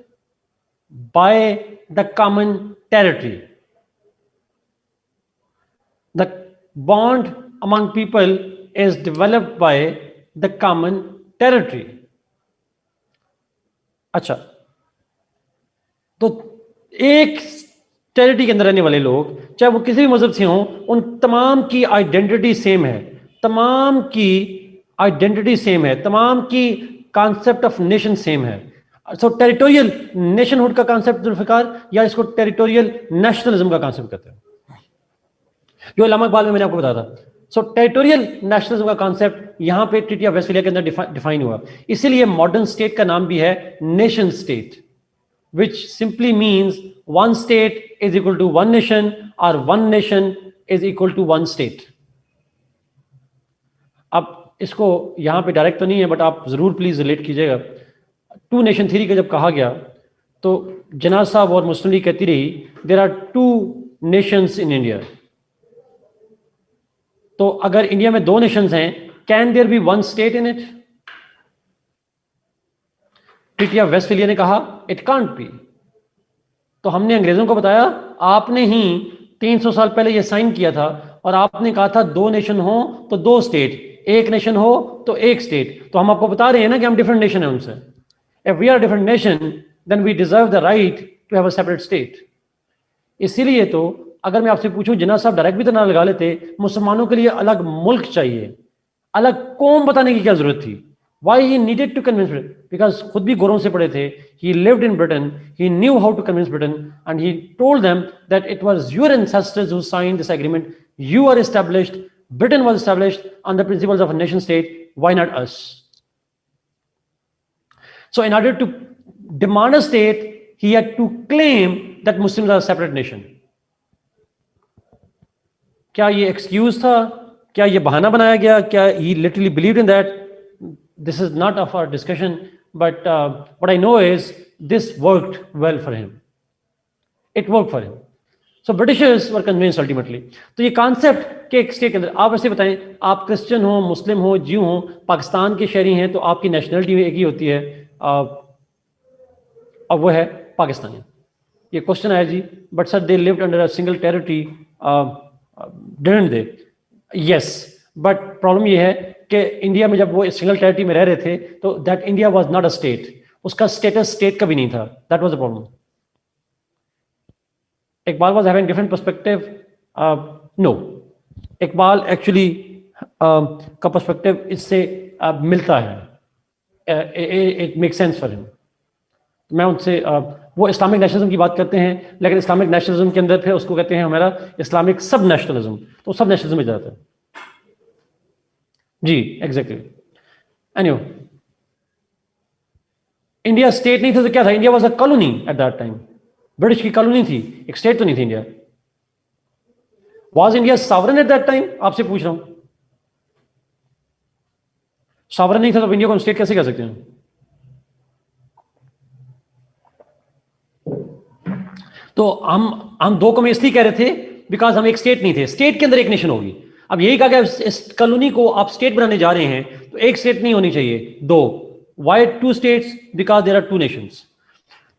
by the common territory. The bond among people is developed by the common territory. अच्छा, तो एक टेरिटरी के अंदर रहने वाले लोग, चाहे वो किसी भी मजहब से हों, उन तमाम की आइडेंटिटी सेम है, तमाम की आइडेंटिटी सेम है, तमाम की कॉन्सेप्ट ऑफ नेशन सेम है। सो टेरिटोरियल नेशनहुड का कॉन्सेप्ट जुल्फिकार, या इसको टेरिटोरियल नेशनलिज्म का कॉन्सेप्ट कहते हैं, जो इलामा इकबाल में मैंने आपको बताया था। सो टेरिटोरियल नेशनलिज्म का कॉन्सेप्ट यहां पे ट्रीटी ऑफ वेस्टफालिया के अंदर डिफाइन हुआ। इसीलिए मॉडर्न स्टेट का नाम भी है nation state, which simply means one state is equal to one nation or one nation is equal to one state. अब इसको यहां पे डायरेक्ट तो नहीं है, बट आप जरूर प्लीज रिलेट कीजिएगा। टू नेशन थ्योरी का जब कहा गया तो जना साहब और मुस्लिम लीग कहती रही there are two nations in India. तो अगर इंडिया में दो नेशंस हैं, can there be one state in it? Treaty of Westphalia ने कहा इट कांट बी। तो हमने अंग्रेजों को बताया आपने ही 300 साल पहले ये साइन किया था और आपने कहा था दो नेशन हो तो दो स्टेट, एक नेशन हो तो एक स्टेट। तो हम आपको बता रहे हैं ना कि हम डिफरेंट नेशन है उनसे। If we are different nation then we deserve the right to have a separate state. इसीलिए तो अगर मैं आपसे पूछूं, जिन्ना साहब डायरेक्ट भी तो ना लगा लेते, मुसलमानों के लिए अलग मुल्क चाहिए, अलग कौम बताने की क्या जरूरत थी? Why he needed to convince Britain? Because खुद भी गोरों से पढ़े थे, he lived in Britain, he knew how to convince Britain, and he told them that it was your ancestors who signed this agreement. You are established, Britain was established on the principles of a nation state. Why not us? So in order to demand a state, he had to claim that Muslims are a separate nation. क्या ये excuse था? क्या ये बहाना बनाया गया? क्या he literally believed in that? This is not of our discussion, but what I know is this worked well for him. It worked for him. So Britishers were convinced ultimately. तो ये concept के एक स्टेट के अंदर आप ऐसे बताएं, आप क्रिश्चियन हो, मुस्लिम हो, ज्यू हो, पाकिस्तान के शहरी हैं, तो आपकी नेशनलिटी एक ही होती है और वो है पाकिस्तानी। ये क्वेश्चन आया जी, but sir they lived under a single territory, didn't they? Yes, but problem ये है कि इंडिया में जब वो सिंगल टेरिटरी में रह रहे थे तो that India was not a state, उसका स्टेटस स्टेट का भी नहीं था। That was the problem. Iqbal was having different perspective. No, Iqbal actually का पर्सपेक्टिव इससे मिलता है, it make sense for him. मैं उनसे वो इस्लामिक नेशनलिज्म की बात करते हैं, लेकिन इस्लामिक नेशनलिज्म के अंदर फिर उसको कहते हैं हमारा इस्लामिक सब नेशनलिज्म, तो सब नेशनलिज्म में जाता है जी। एग्जैक्टली। एनीवे, इंडिया स्टेट नहीं था तो क्या था? India was a colony eight that time, British की कॉलोनी थी, एक स्टेट तो नहीं थी India. Was India sovereign eight that time? आपसे पूछ रहा हूं। सॉवरेन नहीं था तो इंडिया को हम स्टेट कैसे कह सकते हैं? तो हम दो को में इसलिए कह रहे थे बिकॉज हम एक स्टेट नहीं थे, स्टेट के अंदर एक नेशन होगी। अब यही कहा कि इस कॉलोनी को आप स्टेट बनाने जा रहे हैं तो एक स्टेट नहीं होनी चाहिए, दो। Why two states? Because there are two nations.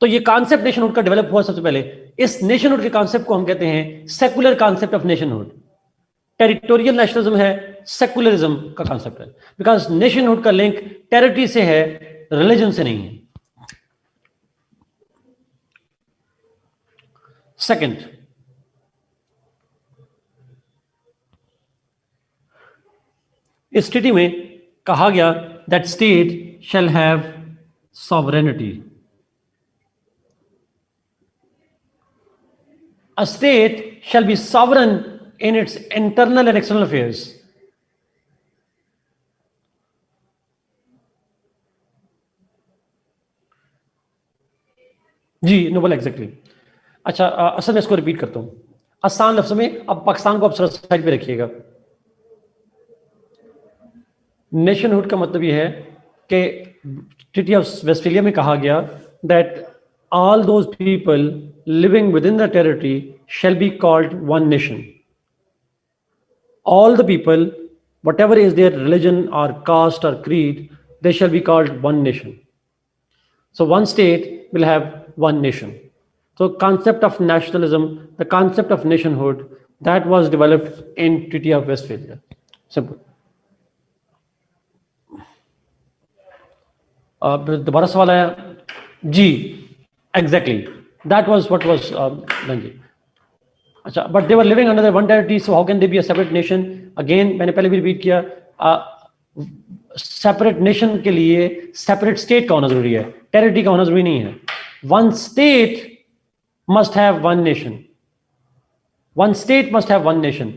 तो ये कॉन्सेप्ट नेशनहुड का डेवलप हुआ सबसे पहले। इस नेशनहुड के कॉन्सेप्ट को हम कहते हैं secular concept of nationhood. Territorial nationalism है, सेकुलरिज्म का कॉन्सेप्ट है, बिकॉज नेशनहुड का लिंक टेरिटरी से है, रिलीजन से नहीं है। सेकंड, इस ट्रीटी में कहा गया that state shall have sovereignty. A state shall be sovereign in its internal and external affairs. जी नोबल, एग्जैक्टली। अच्छा, असल में इसको रिपीट करता हूं आसान लफ्ज़ों में। अब पाकिस्तान को आप साइड पे रखिएगा। नेशनहुड का मतलब यह है कि ट्रीटी ऑफ वेस्टफालिया में कहा गया that all those people living within the territory shall be called one nation. All the people, whatever is their religion or caste or creed, they shall be called one nation. So one state will have one nation. So concept of nationalism, the concept of nationhood, that was developed in Treaty of Westphalia. Simple. दोबारा सवाल आया जी। Exactly, that was what was done जी। अच्छा, but they were living under the one territory, so how can they be a separate nation? Again, मैंने पहले भी रिपीट किया, सेपरेट नेशन के लिए सेपरेट स्टेट का होना जरूरी है, टेरिटरी का होना जरूरी नहीं है. One state must have one nation, one state must have one nation,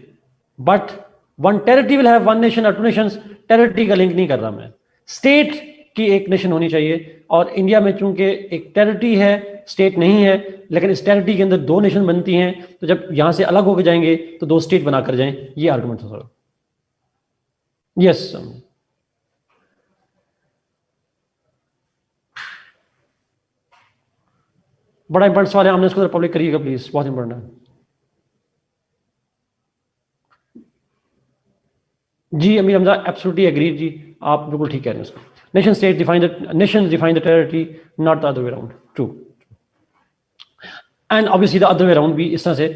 but one territory will have one nation और टू नेशंस. टेरिटरी का लिंक नहीं कर रहा मैं, स्टेट की एक नेशन होनी चाहिए. और इंडिया में चूंकि एक टेरिटरी है, स्टेट नहीं है, लेकिन इस टेरिटरी के अंदर दो नेशन बनती हैं, तो जब यहां से अलग होकर जाएंगे तो दो स्टेट बनाकर जाएं. ये आर्गुमेंट था सर. यस, बड़ा इंपॉर्टेंट सवाल है, हमने इसको पब्लिक करिएगा प्लीज, बहुत इंपॉर्टेंट है. जी अमीर हमजा, एब्सोल्युटली एग्री जी, आप बिल्कुल ठीक कह रहे हैं इसको. Nation state define the territory, not the other way around. True. And obviously the other way around भी इस तरह से.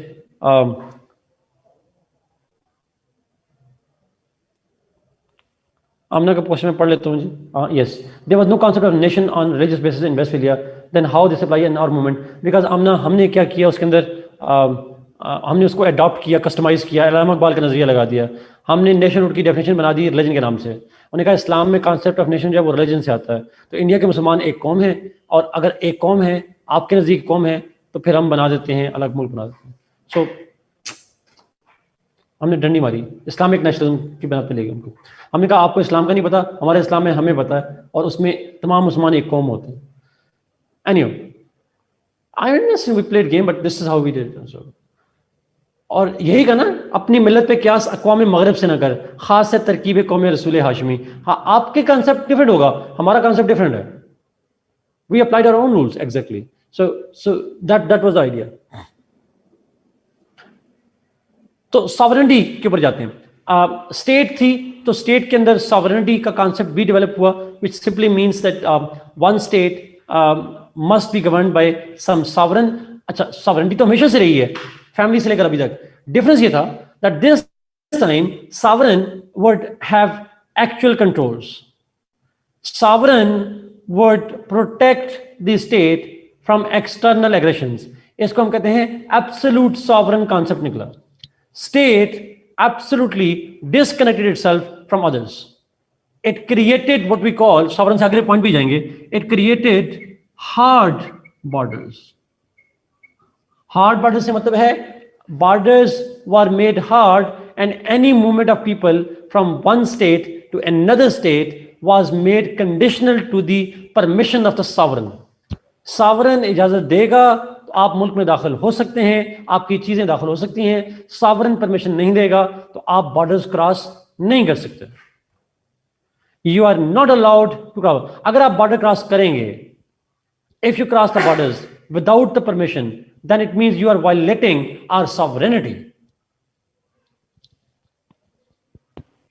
आमना का क्वेश्चन में पढ़ लेता हूँ जी. Yes, there was no concept of nation on religious basis in Westphalia, then how this apply in our movement. Because Amna हमने क्या किया उसके अंदर, हमने उसको अडॉप्ट किया, कस्टमाइज किया, अल्लामा इकबाल का नजरिया लगा दिया. हमने नेशनहुड की डेफिनेशन बना दी रिलीजन के नाम से. उन्होंने कहा इस्लाम में कॉन्सेप्ट ऑफ नेशन जो है वो रिलीजन से आता है. तो इंडिया के मुसलमान एक कौम है, और अगर एक कौम है, आपके नज़दीक कौम है, तो फिर हम बना देते हैं अलग मुल्क बना देते हैं. सो हमने डंडी मारी, इस्लामिक नेशनलिज्म की बिना पे ले गए उनको. हमने कहा आपको इस्लाम का नहीं पता, हमारे इस्लाम में हमें पता है, और उसमें तमाम मुसलमान एक कौम होते हैं. Anyway, I understand we played game, but this is how we did it. और यही का ना, अपनी मिलत पे क्यास अक़वाम मगरब से ना कर, खास से तरकीब कौम रसूल हाशमी. हाँ, आपके कॉन्सेप्ट डिफरेंट होगा, हमारा कॉन्सेप्ट डिफरेंट है. We applied our own rules exactly. So that was the idea. तो सॉवरेनिटी के ऊपर जाते हैं. स्टेट थी, तो स्टेट के अंदर सॉवरेनिटी का कॉन्सेप्ट भी डेवलप हुआ, which simply means that one state must be governed by some sovereign. अच्छा, सॉवरेनिटी तो हमेशा से रही है, फैमिली से लेकर अभी तक. डिफरेंस ये था that this time sovereign would have actual controls. Sovereign would protect the state from external aggressions. इसको हम कहते हैं एब्सोल्यूट सॉवरेन कॉन्सेप्ट निकला. State absolutely disconnected itself from others. It created what we call, sovereign से अगले पॉइंट भी जाएंगे, it created hard borders. Hard borders से मतलब है borders were made hard, and any movement of people from one state to another state was made conditional to the permission of the sovereign. Sovereign इजाजत देगा तो आप मुल्क में दाखिल हो सकते हैं, आपकी चीजें दाखिल हो सकती हैं. सॉवरेन परमिशन नहीं देगा तो आप बॉर्डर्स क्रॉस नहीं कर सकते. You are not allowed to cross. अगर आप बॉर्डर क्रॉस करेंगे, if you cross the borders without the permission, then it means you are violating our sovereignty.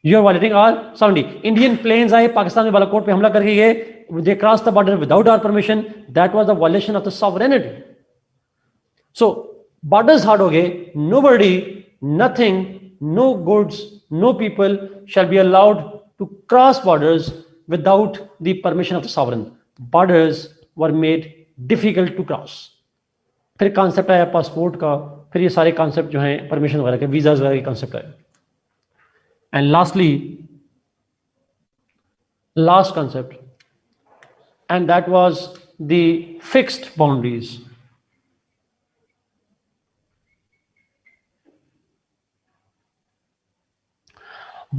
You are violating our sovereignty. Indian planes आए, पाकिस्तान में बालाकोट पे हमला करके गए, they crossed the border without our permission. That was the violation of the sovereignty. So borders hard हो गए, nobody, nothing, no goods, no people shall be allowed to cross borders without the permission of the sovereign. Borders were made difficult to cross. फिर कॉन्सेप्ट आया पासपोर्ट का, फिर ये सारे कॉन्सेप्ट जो हैं परमिशन वगैरह के, वीजाज वगैरह के कॉन्सेप्ट आए. And lastly, last concept, and that was the fixed boundaries.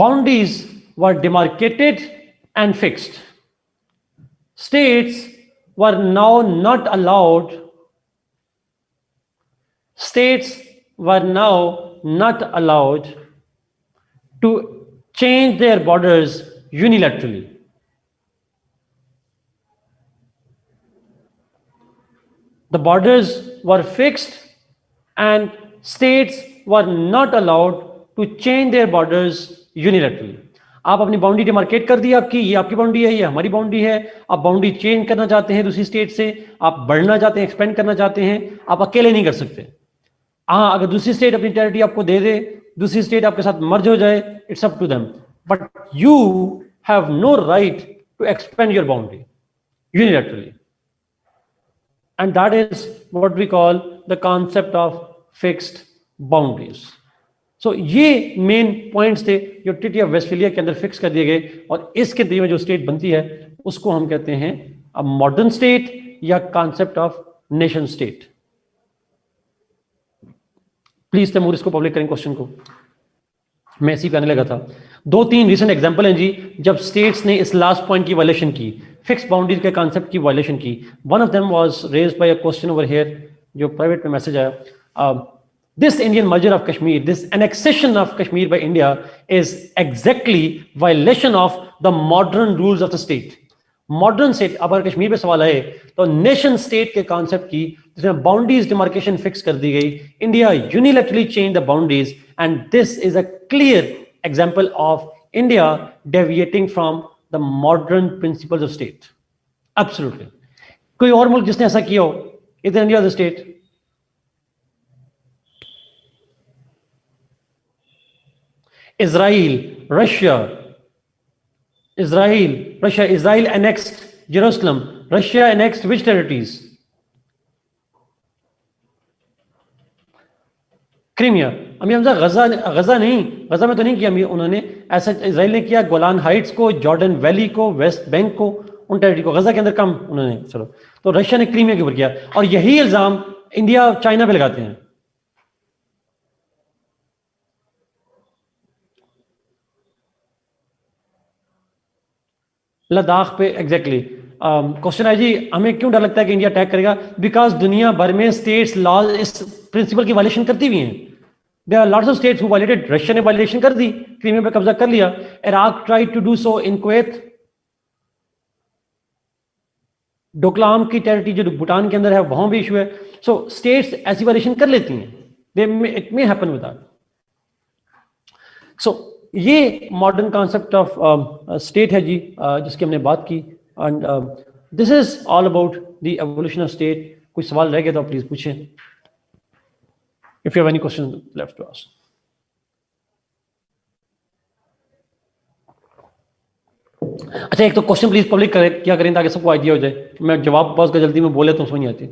Boundaries were demarcated and fixed. States were now not allowed, states were now not allowed to change their borders unilaterally. The borders were fixed and states were not allowed to change their borders unilaterally. आप अपनी बाउंड्री डिमार्केट कर दी, आपकी ये आपकी बाउंड्री है, ये हमारी बाउंड्री है. आप बाउंड्री चेंज करना चाहते हैं दूसरी स्टेट से, आप बढ़ना चाहते हैं, एक्सपेंड करना चाहते हैं, आप अकेले नहीं कर सकते. हाँ, अगर दूसरी स्टेट अपनी टेरिटरी आपको दे दे, दूसरी स्टेट आपके साथ मर्ज हो जाए, it's up to them, but you have no right to expand your boundary unilaterally. And that is what we call the concept of fixed boundaries. सो ये मेन पॉइंट्स थे जो ट्रीटी ऑफ वेस्टफेलिया के अंदर फिक्स कर दिए गए, और इसके नतीजे में जो स्टेट बनती है उसको हम कहते हैं अ मॉडर्न स्टेट या concept of nation state. Please Taimur इसको पब्लिक करें क्वेश्चन को। मैं इसी पे आने लगा था। 2-3 रिसेंट एग्जांपल हैं जी जब स्टेट्स ने इस लास्ट पॉइंट की वायलेशन की, फिक्स बाउंड्रीज के कॉन्सेप्ट की वायलेशन की। One of them was raised bye a question over here, जो प्राइवेट में मैसेज आया। This Indian merger of Kashmir, this annexation of Kashmir by India is exactly violation of the modern rules of the state. Modern state, अब अगर कश्मीर पे सवाल आए तो नेशन स्टेट के कॉन्सेप्ट की जिसमें बाउंड्रीज डिमार्केशन फिक्स कर दी गई, India unilaterally change the boundaries, and this is a clear example of India deviating from the modern principles of state. Absolutely. कोई और मुल्क जिसने ऐसा किया हो, इधर India the state. Israel, Russia, Israel annexed Jerusalem. Russia annexed which territories? Crimea. Amir Hamza गजा नहीं, गजा में तो नहीं किया उन्होंने ऐसा। इसराइल ने किया गोलान हाइट्स को, जॉर्डन वैली को, वेस्ट बैंक को, उन टेरिटरी को। गजा के अंदर कम उन्होंने, चलो। तो रशिया ने क्रीमिया के ऊपर किया, और यही इल्जाम इंडिया चाइना पे लगाते हैं। लद्दाख पे एग्जैक्टली क्वेश्चन है जी, हमें क्यों डर लगता है कि इंडिया अटैक करेगा? बिकॉज दुनिया भर में स्टेट्स लॉ इस प्रिंसिपल की वायलेशन करती हुई हैं। There are lots of states who violated. Russia ने वायलेशन कर दी, क्रीमिया पे कब्जा कर लिया। Iraq tried to do so in Kuwait. Doklam की टेरिटरी जो भूटान के अंदर है, वहां भी इशू है। सो स्टेट्स ऐसी वायलेशन कर लेती हैं, it may happen with that. So ये मॉडर्न कॉन्सेप्ट ऑफ स्टेट है जी, जिसकी हमने बात की। And this is all about the evolution of state. कोई सवाल रह गया तो प्लीज पूछें, if you have any question left to ask. अच्छा, एक तो क्वेश्चन प्लीज पब्लिक करें, क्या करें ताकि सबको आइडिया हो जाए। मैं जवाब पास कर जल्दी में बोले तो समझ नहीं आती।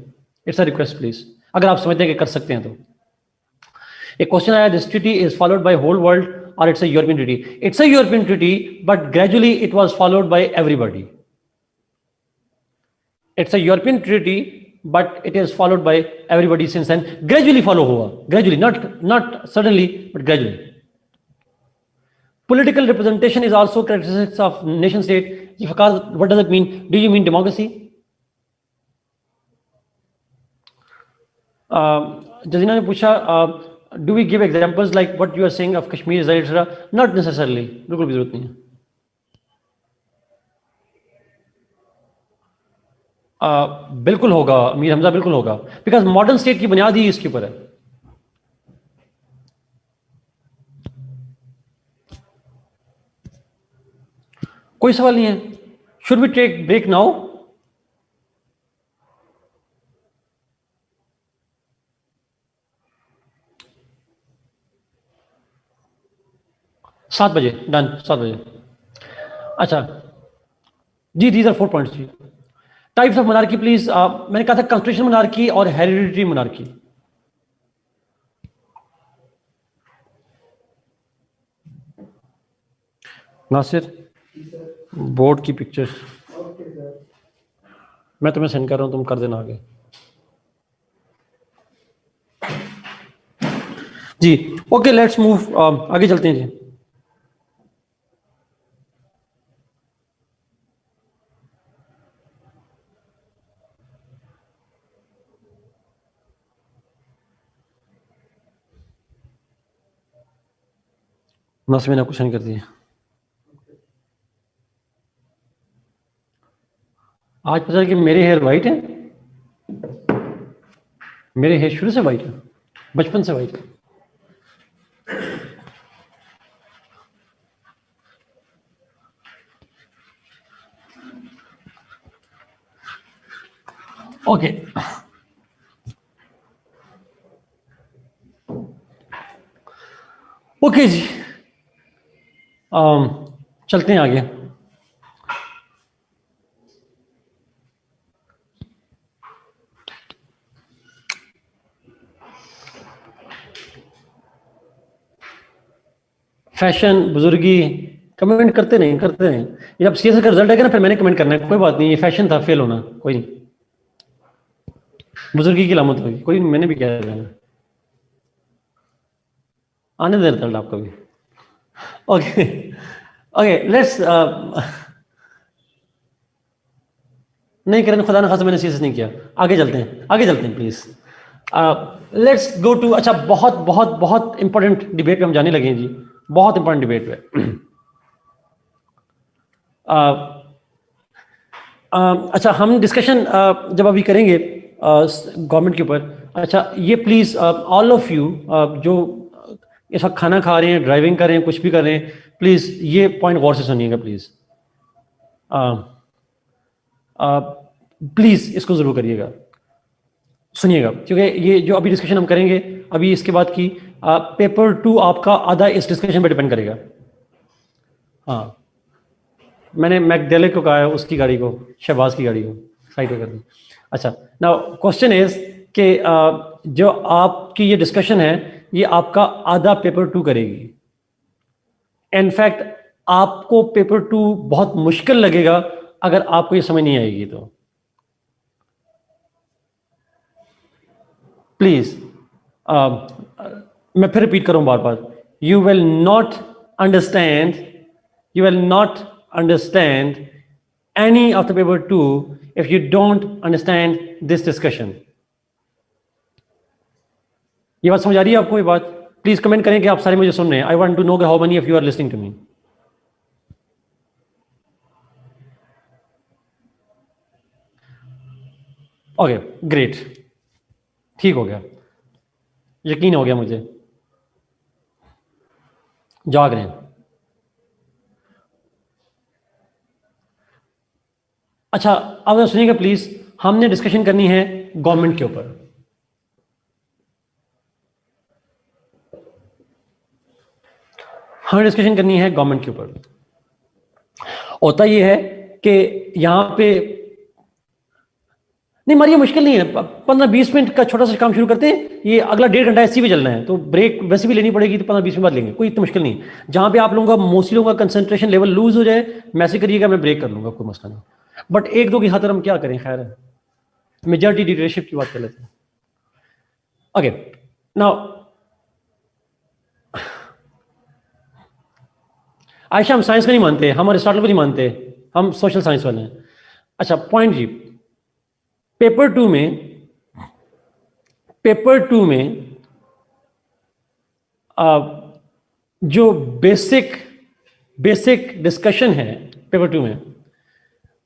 इट्स अ रिक्वेस्ट प्लीज, अगर आप समझते हैं कि कर सकते हैं तो। एक क्वेश्चन आया, this treaty is followed by whole world और it's a European treaty? It's a European treaty, but gradually it was followed by everybody. It's a European treaty, but it is followed by everybody since then. Gradually follow हुआ, gradually, not suddenly, but gradually. Political representation is also characteristics of nation state. What does it mean? Do you mean democracy? Jazina ने पूछा, do we give examples like what you are saying of Kashmir, Israel, etc.? Not necessarily. बिल्कुल भी जरूरत नहीं है। बिल्कुल होगा अमीर हमजा, बिल्कुल होगा, बिकॉज मॉडर्न स्टेट की बुनियाद ही इसके ऊपर है। कोई सवाल नहीं है। Should we take break now? सात बजे डन, 7 बजे। अच्छा जी, दीज आर 4 पॉइंट्स जी। Types of monarchy please. मैंने कहा था कॉन्स्टिट्यूशनल मोनार्की और हेरिडिटरी मोनार्की। नासिर, बोर्ड की पिक्चर्स मैं तुम्हें सेंड कर रहा हूं, तुम कर देना आगे जी। ओके, लेट्स मूव, आगे चलते हैं जी। नासिर मैंने आपको सेंड कर दिया। आज पता है कि मेरे हेयर वाइट है। मेरे हेयर शुरू से वाइट है, बचपन से वाइट है। ओके, ओके जी, चलते हैं आगे। फैशन, बुजुर्गी, कमेंट करते नहीं ये जब सीएसए का रिजल्ट आएगा ना फिर मैंने कमेंट करना है, कोई बात नहीं, ये फैशन था, फेल होना, कोई नहीं, बुजुर्गी की लामत होगी, कोई नहीं, मैंने भी क्या जाना, आने दे रिजल्ट आपका भी। ओके ओके लेट्स नहीं करें, खुदा न खासा मैंने सीएसए नहीं किया, आगे चलते हैं प्लीज। लेट्स गो टू, अच्छा बहुत बहुत बहुत इंपॉर्टेंट डिबेट पे हम जाने लगे हैं जी, बहुत इंपॉर्टेंट डिबेट पे। अच्छा हम डिस्कशन जब अभी करेंगे गवर्नमेंट के ऊपर, अच्छा ये प्लीज ऑल ऑफ यू जो इस वक्त खाना खा रहे हैं, ड्राइविंग कर रहे हैं, कुछ भी कर रहे हैं, प्लीज ये पॉइंट गौर से सुनिएगा प्लीज, प्लीज इसको जरूर करिएगा, सुनिएगा, क्योंकि ये जो अभी डिस्कशन हम करेंगे अभी इसके बाद की पेपर 2 आपका आधा इस डिस्कशन पे डिपेंड करेगा। हाँ मैंने मैकडैले को कहा है, उसकी गाड़ी को, शहबाज की गाड़ी को साइड पे कर दी। अच्छा नाउ क्वेश्चन इज कि जो आपकी ये डिस्कशन है ये आपका आधा पेपर 2 करेगी। इनफैक्ट आपको पेपर 2 बहुत मुश्किल लगेगा अगर आपको ये समझ नहीं आएगी तो प्लीज मैं फिर रिपीट करूं बार बार, you will not understand any of the paper 2 if you don't understand this discussion। ये बात समझ आ रही है आपको? ये बात प्लीज कमेंट करें कि आप सारे मुझे सुन रहे हैं। I want to know how many of you are listening to me. Okay great, ठीक हो गया, यकीन हो गया मुझे, जाग रहे हैं। अच्छा अब सुनिएगा प्लीज, हमने डिस्कशन करनी है गवर्नमेंट के ऊपर। हमें डिस्कशन करनी है गवर्नमेंट के ऊपर। होता यह है कि यहां पे नहीं मारिए, मुश्किल नहीं है, 15-20 मिनट का छोटा सा काम शुरू करते हैं, ये अगला 1.5 घंटा ऐसे भी चलना है, तो ब्रेक वैसे भी लेनी पड़ेगी, तो 15-20 मिनट बाद लेंगे, कोई इतना मुश्किल नहीं। जहां पे आप लोगों का मोस्टली लोगों का कंसंट्रेशन लेवल लूज हो जाए मैसेज करिएगा, मैं ब्रेक कर लूंगा, कोई मसला नहीं। बट 1-2 की खातिर हम क्या करें, खैर है, मेजॉरिटी लीडरशिप की बात कर लेते हैं। ओके नाउ आयशा, हम साइंस को नहीं मानते, हम अरिस्टोटल को नहीं मानते, हम सोशल साइंस वाले हैं। अच्छा पॉइंट जी, पेपर 2 में जो बेसिक डिस्कशन है पेपर 2 में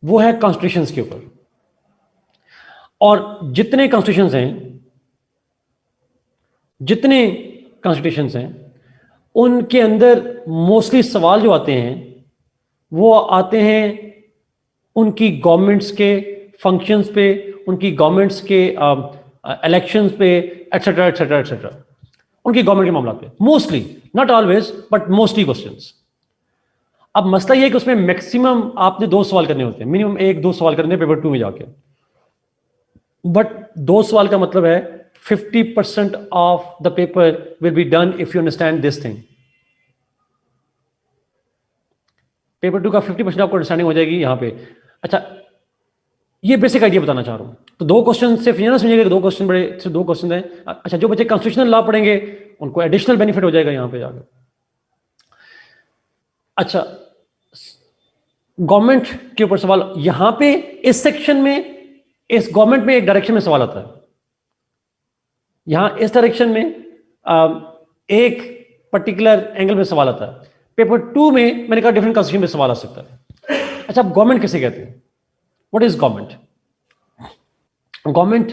वो है कॉन्स्टिट्यूशंस के ऊपर। और जितने कॉन्स्टिट्यूशंस हैं उनके अंदर मोस्टली सवाल जो आते हैं वो आते हैं उनकी गवर्नमेंट्स के फंक्शंस पे, उनकी गवर्नमेंट्स के इलेक्शंस पे, एटसेट्रा एटसेट्रा एटसेट्रा, उनकी गवर्नमेंट के मामला पे, mostly, not always but mostly questions. अब मसला ये है कि उसमें मैक्सिमम आपने 2 सवाल करने होते हैं, मिनिमम 1-2 सवाल करने पेपर 2 में जाके, बट 2 सवाल का मतलब है 50% of the paper will be done if you understand this thing. Paper 2 का 50% आपको अंडरस्टैंडिंग हो जाएगी यहां पे। अच्छा ये बेसिक आइडिया बताना चाह रहा हूं, तो 2 क्वेश्चन सिर्फ ये ना समझिएगा कि 2 क्वेश्चन बड़े, सिर्फ 2 क्वेश्चन हैं। अच्छा जो बच्चे कॉन्स्टिट्यूशनल लॉ पढ़ेंगे उनको एडिशनल बेनिफिट हो जाएगा यहां पे जाकर। अच्छा गवर्नमेंट के ऊपर सवाल, यहां पे इस सेक्शन में, इस गवर्नमेंट में एक डायरेक्शन में सवाल आता है, यहां इस डायरेक्शन में एक पर्टिकुलर एंगल में सवाल आता है। पेपर 2 में मैंने कहा डिफरेंट कॉन्स्टिट्यूशन में सवाल आ सकता है। अच्छा अब गवर्नमेंट किसे कहते हैं? What is government? गवर्नमेंट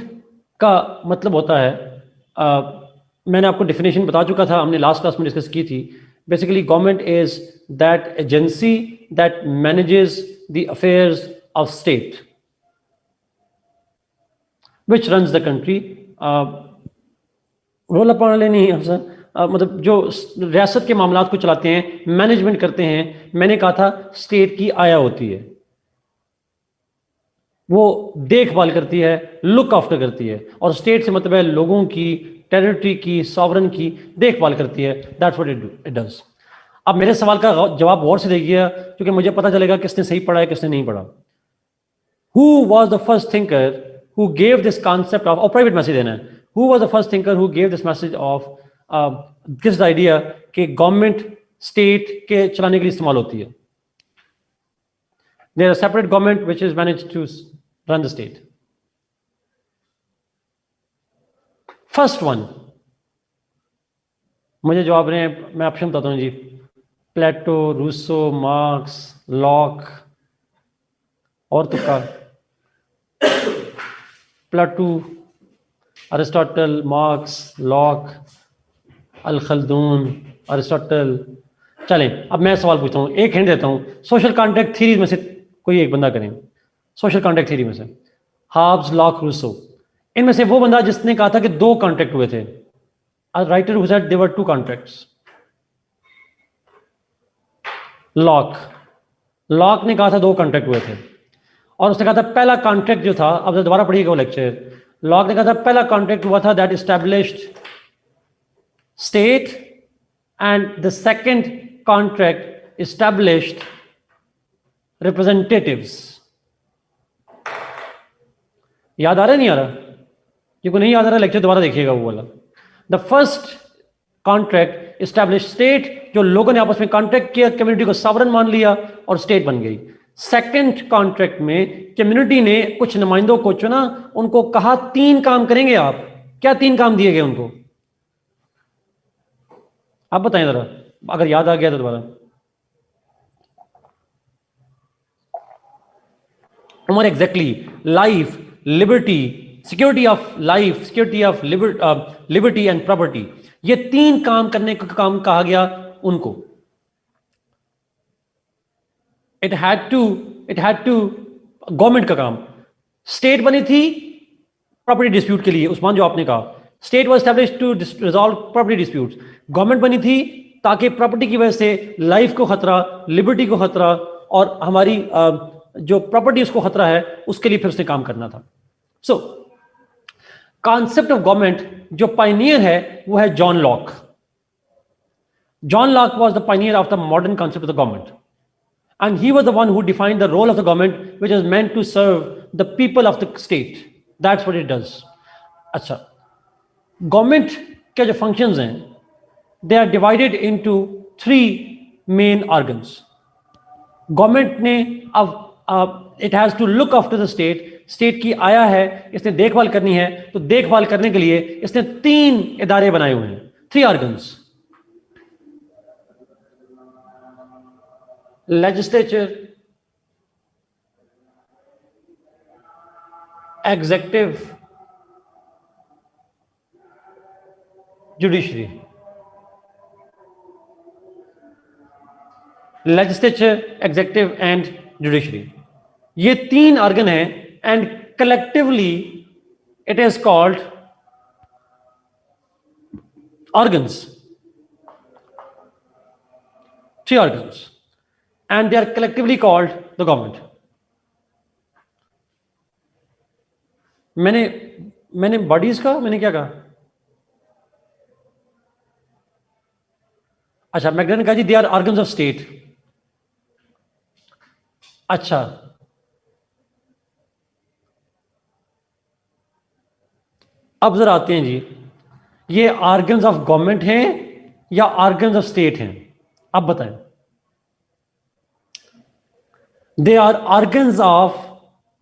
का मतलब होता है, मैंने आपको डेफिनेशन बता चुका था, हमने लास्ट क्लास में डिस्कस की थी। Basically government is that agency that manages the affairs of state which runs the country. रोला पढ़ने नहीं अफसर, मतलब जो रियासत के मामलात को चलाते हैं, मैनेजमेंट करते हैं। मैंने कहा था स्टेट की आया होती है, वो देखभाल करती है, लुक आफ्टर करती है, और स्टेट से मतलब है लोगों की, टेरिटरी की, सॉवरन की देखभाल करती है। That's what it does. अब मेरे सवाल का जवाब गौर से देखिएगा, क्योंकि मुझे पता चलेगा किसने सही पढ़ा है किसने नहीं पढ़ा। Who was the first thinker who gave this concept of, और प्राइवेट मैसेज देना है, who was the first thinker who gave this message of this idea कि गवर्नमेंट स्टेट के चलाने के लिए इस्तेमाल होती है? There is a separate government which is managed to run the state. First one, मुझे जो आपने, मैं ऑप्शन बताता हूँ जी, प्लेटो, रूसो, मार्क्स, लॉक, और तो का प्लेटो, अरिस्टोटल, मार्क्स, लॉक, अल खल्दून, अरिस्टोटल। चलें, अब मैं सवाल पूछता हूँ, एक हिंट देता हूँ, सोशल कॉन्ट्रैक्ट थ्योरी में से कोई एक बंदा करें। सोशल कॉन्ट्रैक्ट थ्योरी में से हाब्स, लॉक, रूसो, इनमें से वो बंदा जिसने कहा था कि दो कॉन्ट्रैक्ट हुए थे। A writer who said there were two contracts. Lock ने कहा था दो कॉन्ट्रैक्ट हुए थे, और उसने कहा था पहला कॉन्ट्रैक्ट जो था, अब दोबारा पढ़िएगा वो लेक्चर, लॉक ने कहा था पहला कॉन्ट्रैक्ट हुआ था that established state, and the second contract established representatives. याद आ रहा है नहीं आ रहा? क्योंकि नहीं याद आ रहा, लेक्चर दोबारा देखिएगा वो वाला। The first contract establish state, जो लोगों ने आपस में कॉन्ट्रैक्ट किया, कम्युनिटी को सॉवरेन मान लिया और स्टेट बन गई। सेकंड कॉन्ट्रैक्ट में कम्युनिटी ने कुछ नुमाइंदों को चुना, उनको कहा तीन काम करेंगे आप। क्या तीन काम दिए गए उनको? आप बताएं जरा, अगर याद आ गया तो दोबारा। Umar, exactly, life, liberty, security of life, security of liberty and property, ये तीन काम करने का काम कहा गया उनको। इट हैड टू गवर्नमेंट का काम। स्टेट बनी थी प्रॉपर्टी डिस्प्यूट के लिए, उस्मान जो आपने कहा, state was established to resolve property disputes. Government बनी थी ताकि प्रॉपर्टी की वजह से लाइफ को खतरा, लिबर्टी को खतरा, और हमारी जो प्रॉपर्टी उसको खतरा है, उसके लिए फिर उसने काम करना था। सो कॉन्सेप्ट ऑफ गवर्नमेंट जो पायनियर है वो है John Locke. John Locke was the Pioneer of the modern concept of the government, and he was the one who defined the role of the government which is meant to serve the people of the state. That's what it does. अच्छा, गवर्नमेंट के जो फंक्शंस हैं, they are divided into three main organs. Government ने अब it has to look after the state. State की आया है, इसने देखभाल करनी है, तो देखभाल करने के लिए इसने तीन इदारे बनाए हुए हैं, three organs. Legislature, executive, judiciary. Legislature, executive and judiciary, ये तीन ऑर्गन हैं, and collectively it is called organs, three organs, and they are collectively called the government. मैंने बॉडीज का, मैंने क्या कहा? अच्छा, मैकडन कहा जी they are organs of state. अच्छा, अब जरा आते हैं जी, ये ऑर्गन्स ऑफ गवर्नमेंट हैं या ऑर्गन्स ऑफ स्टेट हैं? अब बताएं। They are organs of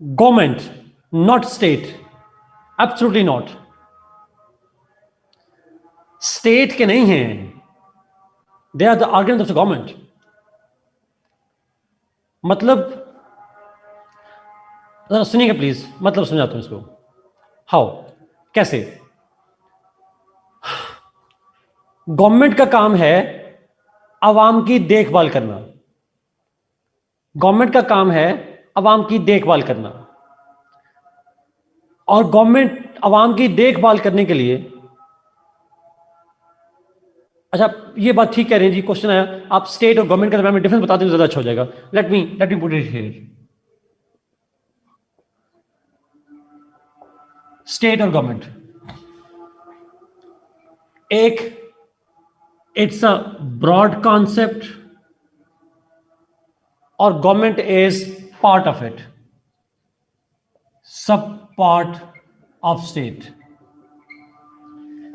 government, not state. Absolutely not. State के नहीं हैं. They are the organs of the government. मतलब, जरा सुनिएगा प्लीज, मतलब समझाता हूं इसको। हाउ, कैसे? गवर्नमेंट का काम है आवाम की देखभाल करना। गवर्नमेंट का काम है अवाम की देखभाल करना, और गवर्नमेंट अवाम की देखभाल करने के लिए, अच्छा ये बात ठीक कह रहे हैं जी, क्वेश्चन आया, आप स्टेट और गवर्नमेंट के दरमियान में डिफरेंस बता दें तो ज्यादा अच्छा हो जाएगा। Let me put it here. State और government, It's a broad concept, or government is part of it, सब part of state.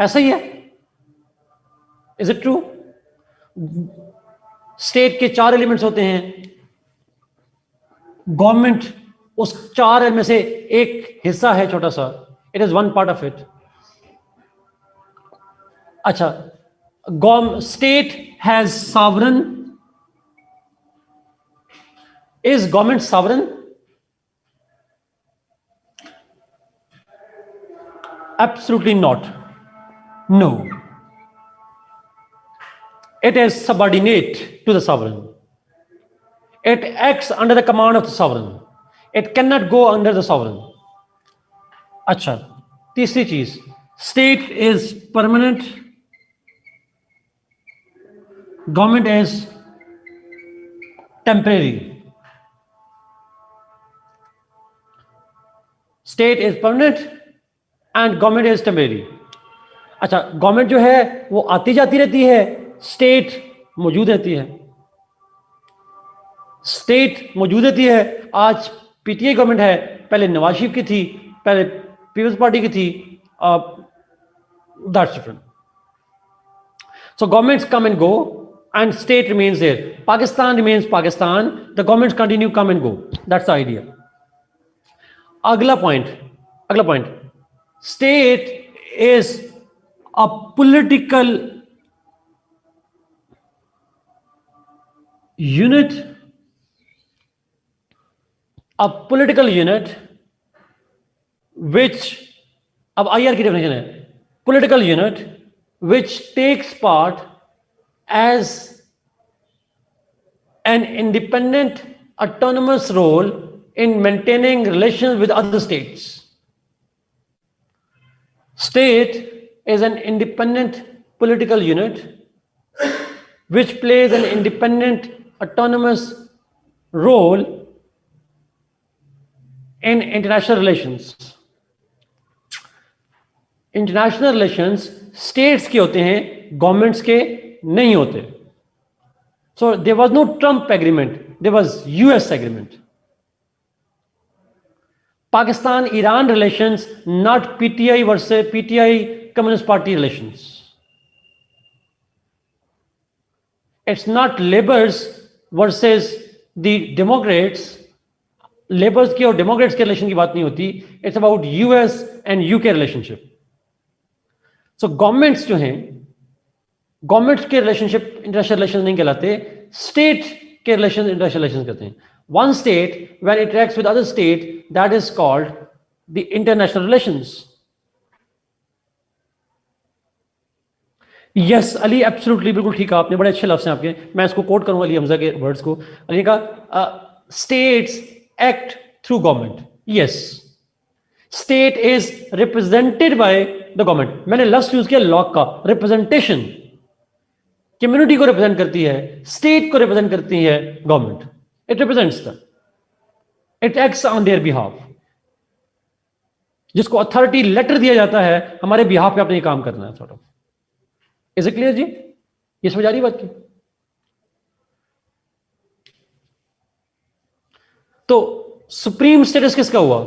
ऐसा ही है? Is it true? स्टेट के 4 एलिमेंट्स होते हैं, गवर्नमेंट उस 4 में से एक हिस्सा है, छोटा सा, it is one part of it. अच्छा, state has sovereign. Is government sovereign? Absolutely not. No. It is subordinate to the sovereign. It acts under the command of the sovereign. It cannot go under the sovereign. अच्छा, तीसरी चीज, state is permanent, government is temporary. State is permanent and government is temporary. अच्छा, गवर्नमेंट जो है वो आती जाती रहती है, स्टेट मौजूद रहती है. स्टेट मौजूद रहती है. आज पीटीआई गवर्नमेंट है, पहले नवाज शरीफ की थी, पहले पीपल्स पार्टी की थी. That's different. So governments come and go and state remains there. Pakistan remains Pakistan, the governments continue come and go. That's the idea. अगला point, state is a political unit, a political unit which, अब IR की डेफिनेशन है, political unit which takes part as an independent autonomous role in maintaining relations with other states. State is an independent political unit which plays an independent autonomous role in international relations. International relations states के होते हैं, governments के नहीं होते. So there was no Trump agreement, there was US agreement. Pakistan-Iran relations, not PTI versus PTI Communist Party relations. It's not Labour's versus the Democrats. Labour's की और Democrats के रिलेशन की बात नहीं होती. It's about US and UK relationship. So governments जो हैं, governments के relationship international relations नहीं कहलाते, state के relations international relations कहते हैं. One state when it interacts with other state, that is called the international relations. Yes Ali, absolutely, बिल्कुल ठीक है आपने, बड़े अच्छे लफ्ज़ हैं आपके. मैं इसको कोट करूंगा अली हमजा के वर्ड्स को. अली का states act through government. Yes, state is represented by the government. मैंने लफ्ज़ यूज किया लॉक का, रिप्रेजेंटेशन. कम्युनिटी को रिप्रेजेंट करती है, स्टेट को रिप्रेजेंट करती है government. It represents the, it acts on their behalf. जिसको अथॉरिटी लेटर दिया जाता है, हमारे बिहाफ पे आपने ये काम करना है. Sort of. Is it clear जी? ये समझ आ रही बात की? तो सुप्रीम स्टेटस किसका हुआ,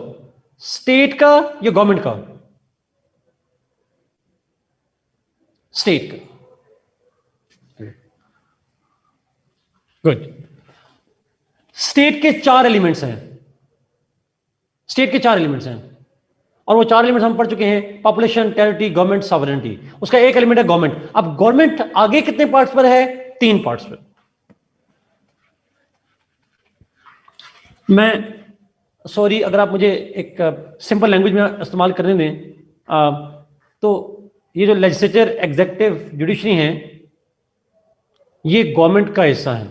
स्टेट का या गवर्नमेंट का? स्टेट का. गुड. स्टेट के 4 एलिमेंट्स हैं. स्टेट के 4 एलिमेंट्स हैं और वो 4 एलिमेंट्स हम पढ़ चुके हैं. Population, territory, government, sovereignty. उसका एक एलिमेंट है गवर्नमेंट. अब गवर्नमेंट आगे कितने पार्ट्स पर है? 3 पार्ट्स पर. मैं सॉरी अगर आप मुझे एक सिंपल लैंग्वेज में इस्तेमाल करने दें. तो ये जो लेजिस्लेचर, एग्जीक्यूटिव, जुडिशरी हैं, ये गवर्नमेंट का हिस्सा है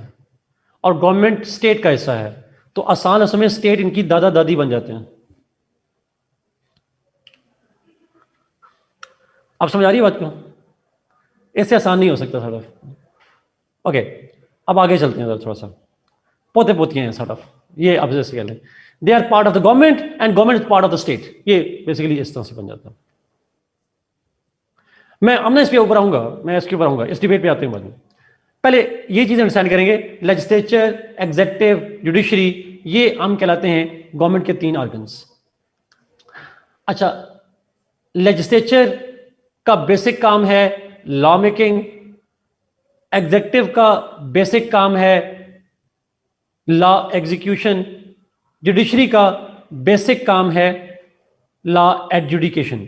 और गवर्नमेंट स्टेट का हिस्सा है. तो आसान समय स्टेट इनकी दादा दादी बन जाते हैं. आप समझ आ रही है बात क्यों? इससे आसान नहीं हो सकता सॉर्ट ऑफ. ओके, अब आगे चलते हैं थोड़ा सा. पोते पोतियां हैं सॉर्ट ऑफ, ये अब जैसे कह लें, they are part of the government and government is part of the state. ये बेसिकली इस तरह से बन जाता है. मैं इस पे ऊपर आऊंगा, मैं इसके ऊपर आऊंगा, इस डिबेट पे आते हैं बाद में। पहले ये चीज अंडरस्टैंड करेंगे, लेजिस्लेचर, एग्जीक्यूटिव, जुडिशरी, ये हम कहलाते हैं गवर्नमेंट के 3 ऑर्गन्स। अच्छा, लेजिस्लेचर का बेसिक काम है लॉ मेकिंग, एग्जीक्यूटिव का बेसिक काम है लॉ एग्जीक्यूशन, जुडिशरी का बेसिक काम है लॉ एडजुडिकेशन।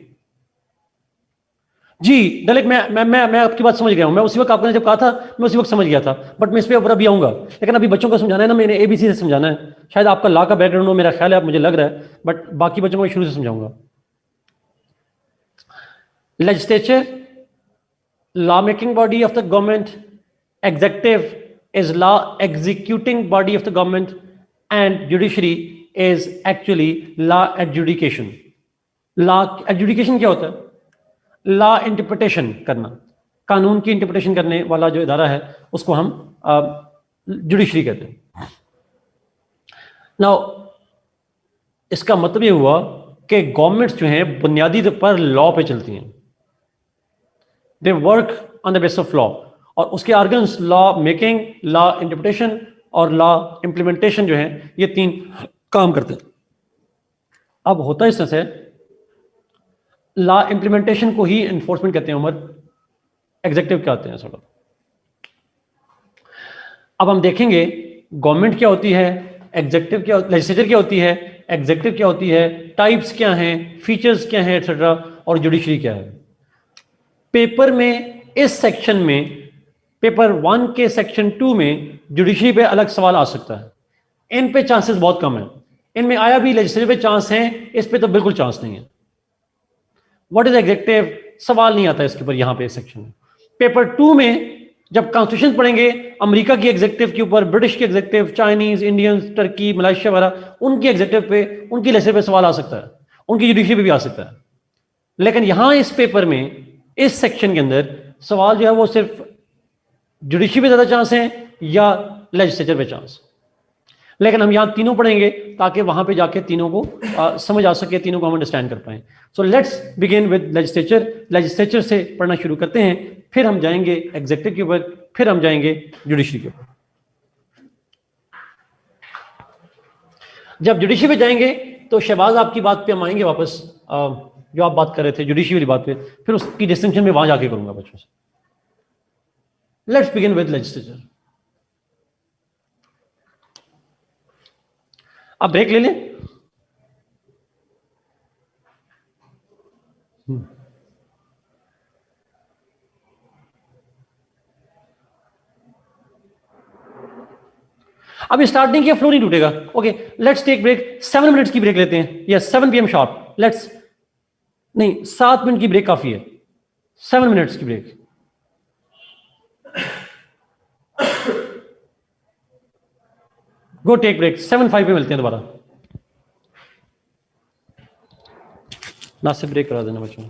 जी डायरेक्ट मैं आपकी बात समझ गया हूं, मैं उसी वक्त आपने जब कहा था मैं उसी वक्त समझ गया था, बट मैं इस पे ऊपर अभी आऊंगा। लेकिन अभी बच्चों को समझाना है ना, मैंने एबीसी से समझाना है। शायद आपका लॉ का बैकग्राउंड हो, मेरा ख्याल है, मुझे लग रहा है, बट बाकी बच्चों को शुरू से समझाऊंगा। Legislature, law making body of the government, executive is law executing body of the government, and judiciary is actually law adjudication. law adjudication क्या होता है? लॉ इंटरप्रिटेशन करना, कानून की इंटरप्रिटेशन करने वाला जो इदारा है उसको हम जुडिशरी कहते हैं। नाउ इसका मतलब ये हुआ कि गवर्नमेंट्स जो हैं बुनियादी तौर पर लॉ पे चलती हैं, they work on the basis of law, और उसके organs law making, law interpretation और लॉ इंप्लीमेंटेशन जो है, ये 3 काम करते हैं। अब होता इस तरह से, लॉ इंप्लीमेंटेशन को ही एनफोर्समेंट कहते हैं उमर, एग्जीक्यूटिव क्या होते हैं सर। अब हम देखेंगे गवर्नमेंट क्या होती है, एग्जीक्यूटिव क्या, लेजिस्लेचर क्या होती है, एग्जीक्यूटिव क्या होती है, टाइप्स क्या हैं, फीचर्स क्या हैं, एटसेट्रा, और जुडिशरी क्या है। पेपर में इस सेक्शन में, पेपर 1 के सेक्शन 2 में जुडिशरी पे अलग सवाल आ सकता है। इन पे चांसेस बहुत कम है, इनमें आया भी लेजिस्लेचर पे चांस हैं, इस पे तो बिल्कुल चांस नहीं है। व्हाट इज एग्जीक्यूटिव, सवाल नहीं आता इसके ऊपर यहां पे सेक्शन में। पेपर 2 में जब कॉन्स्टिट्यूशन पढ़ेंगे, अमेरिका की एग्जीक्यूटिव के ऊपर, ब्रिटिश की executive, Chinese, Indian, Turkey, Malaysia वगैरह, उनकी एग्जीक्यूटिव पे, उनकी लेजिस्लेचर पे सवाल आ सकता है, उनकी जुडिशरी पे भी आ सकता है। लेकिन यहां इस पेपर में, इस सेक्शन के अंदर सवाल जो है वो सिर्फ जुडिशरी पे ज्यादा चांस है या लेजिस्लेचर पे चांस। लेकिन हम यहां तीनों पढ़ेंगे ताकि वहां पे जाके तीनों को समझ आ सके, तीनों को हम अंडरस्टैंड कर पाए। So let's begin with legislature. Legislature से पढ़ना शुरू करते हैं, फिर हम जाएंगे एग्जीक्यूटिव के ऊपर, फिर हम जाएंगे जुडिशरी के ऊपर। जब जुडिशरी पे जाएंगे तो शहबाज आपकी बात पे हम आएंगे वापस, जो आप बात कर रहे थे जुडिशरी वाली बात पे, फिर उसकी डिस्टिंक्शन में वहां जाके करूंगा बच्चों से। Let's begin with legislature. आप ब्रेक ले लें। अभी स्टार्ट नहीं किया, फ्लो नहीं टूटेगा। Okay, let's take break, 7 minutes की ब्रेक लेते हैं, या 7 PM शार्प। लेट्स, नहीं 7 मिनट की ब्रेक काफी है, 7 मिनट्स की ब्रेक। गो टेक ब्रेक, 7:05 पे मिलते हैं दोबारा। ना से ब्रेक करा देना बच्चों।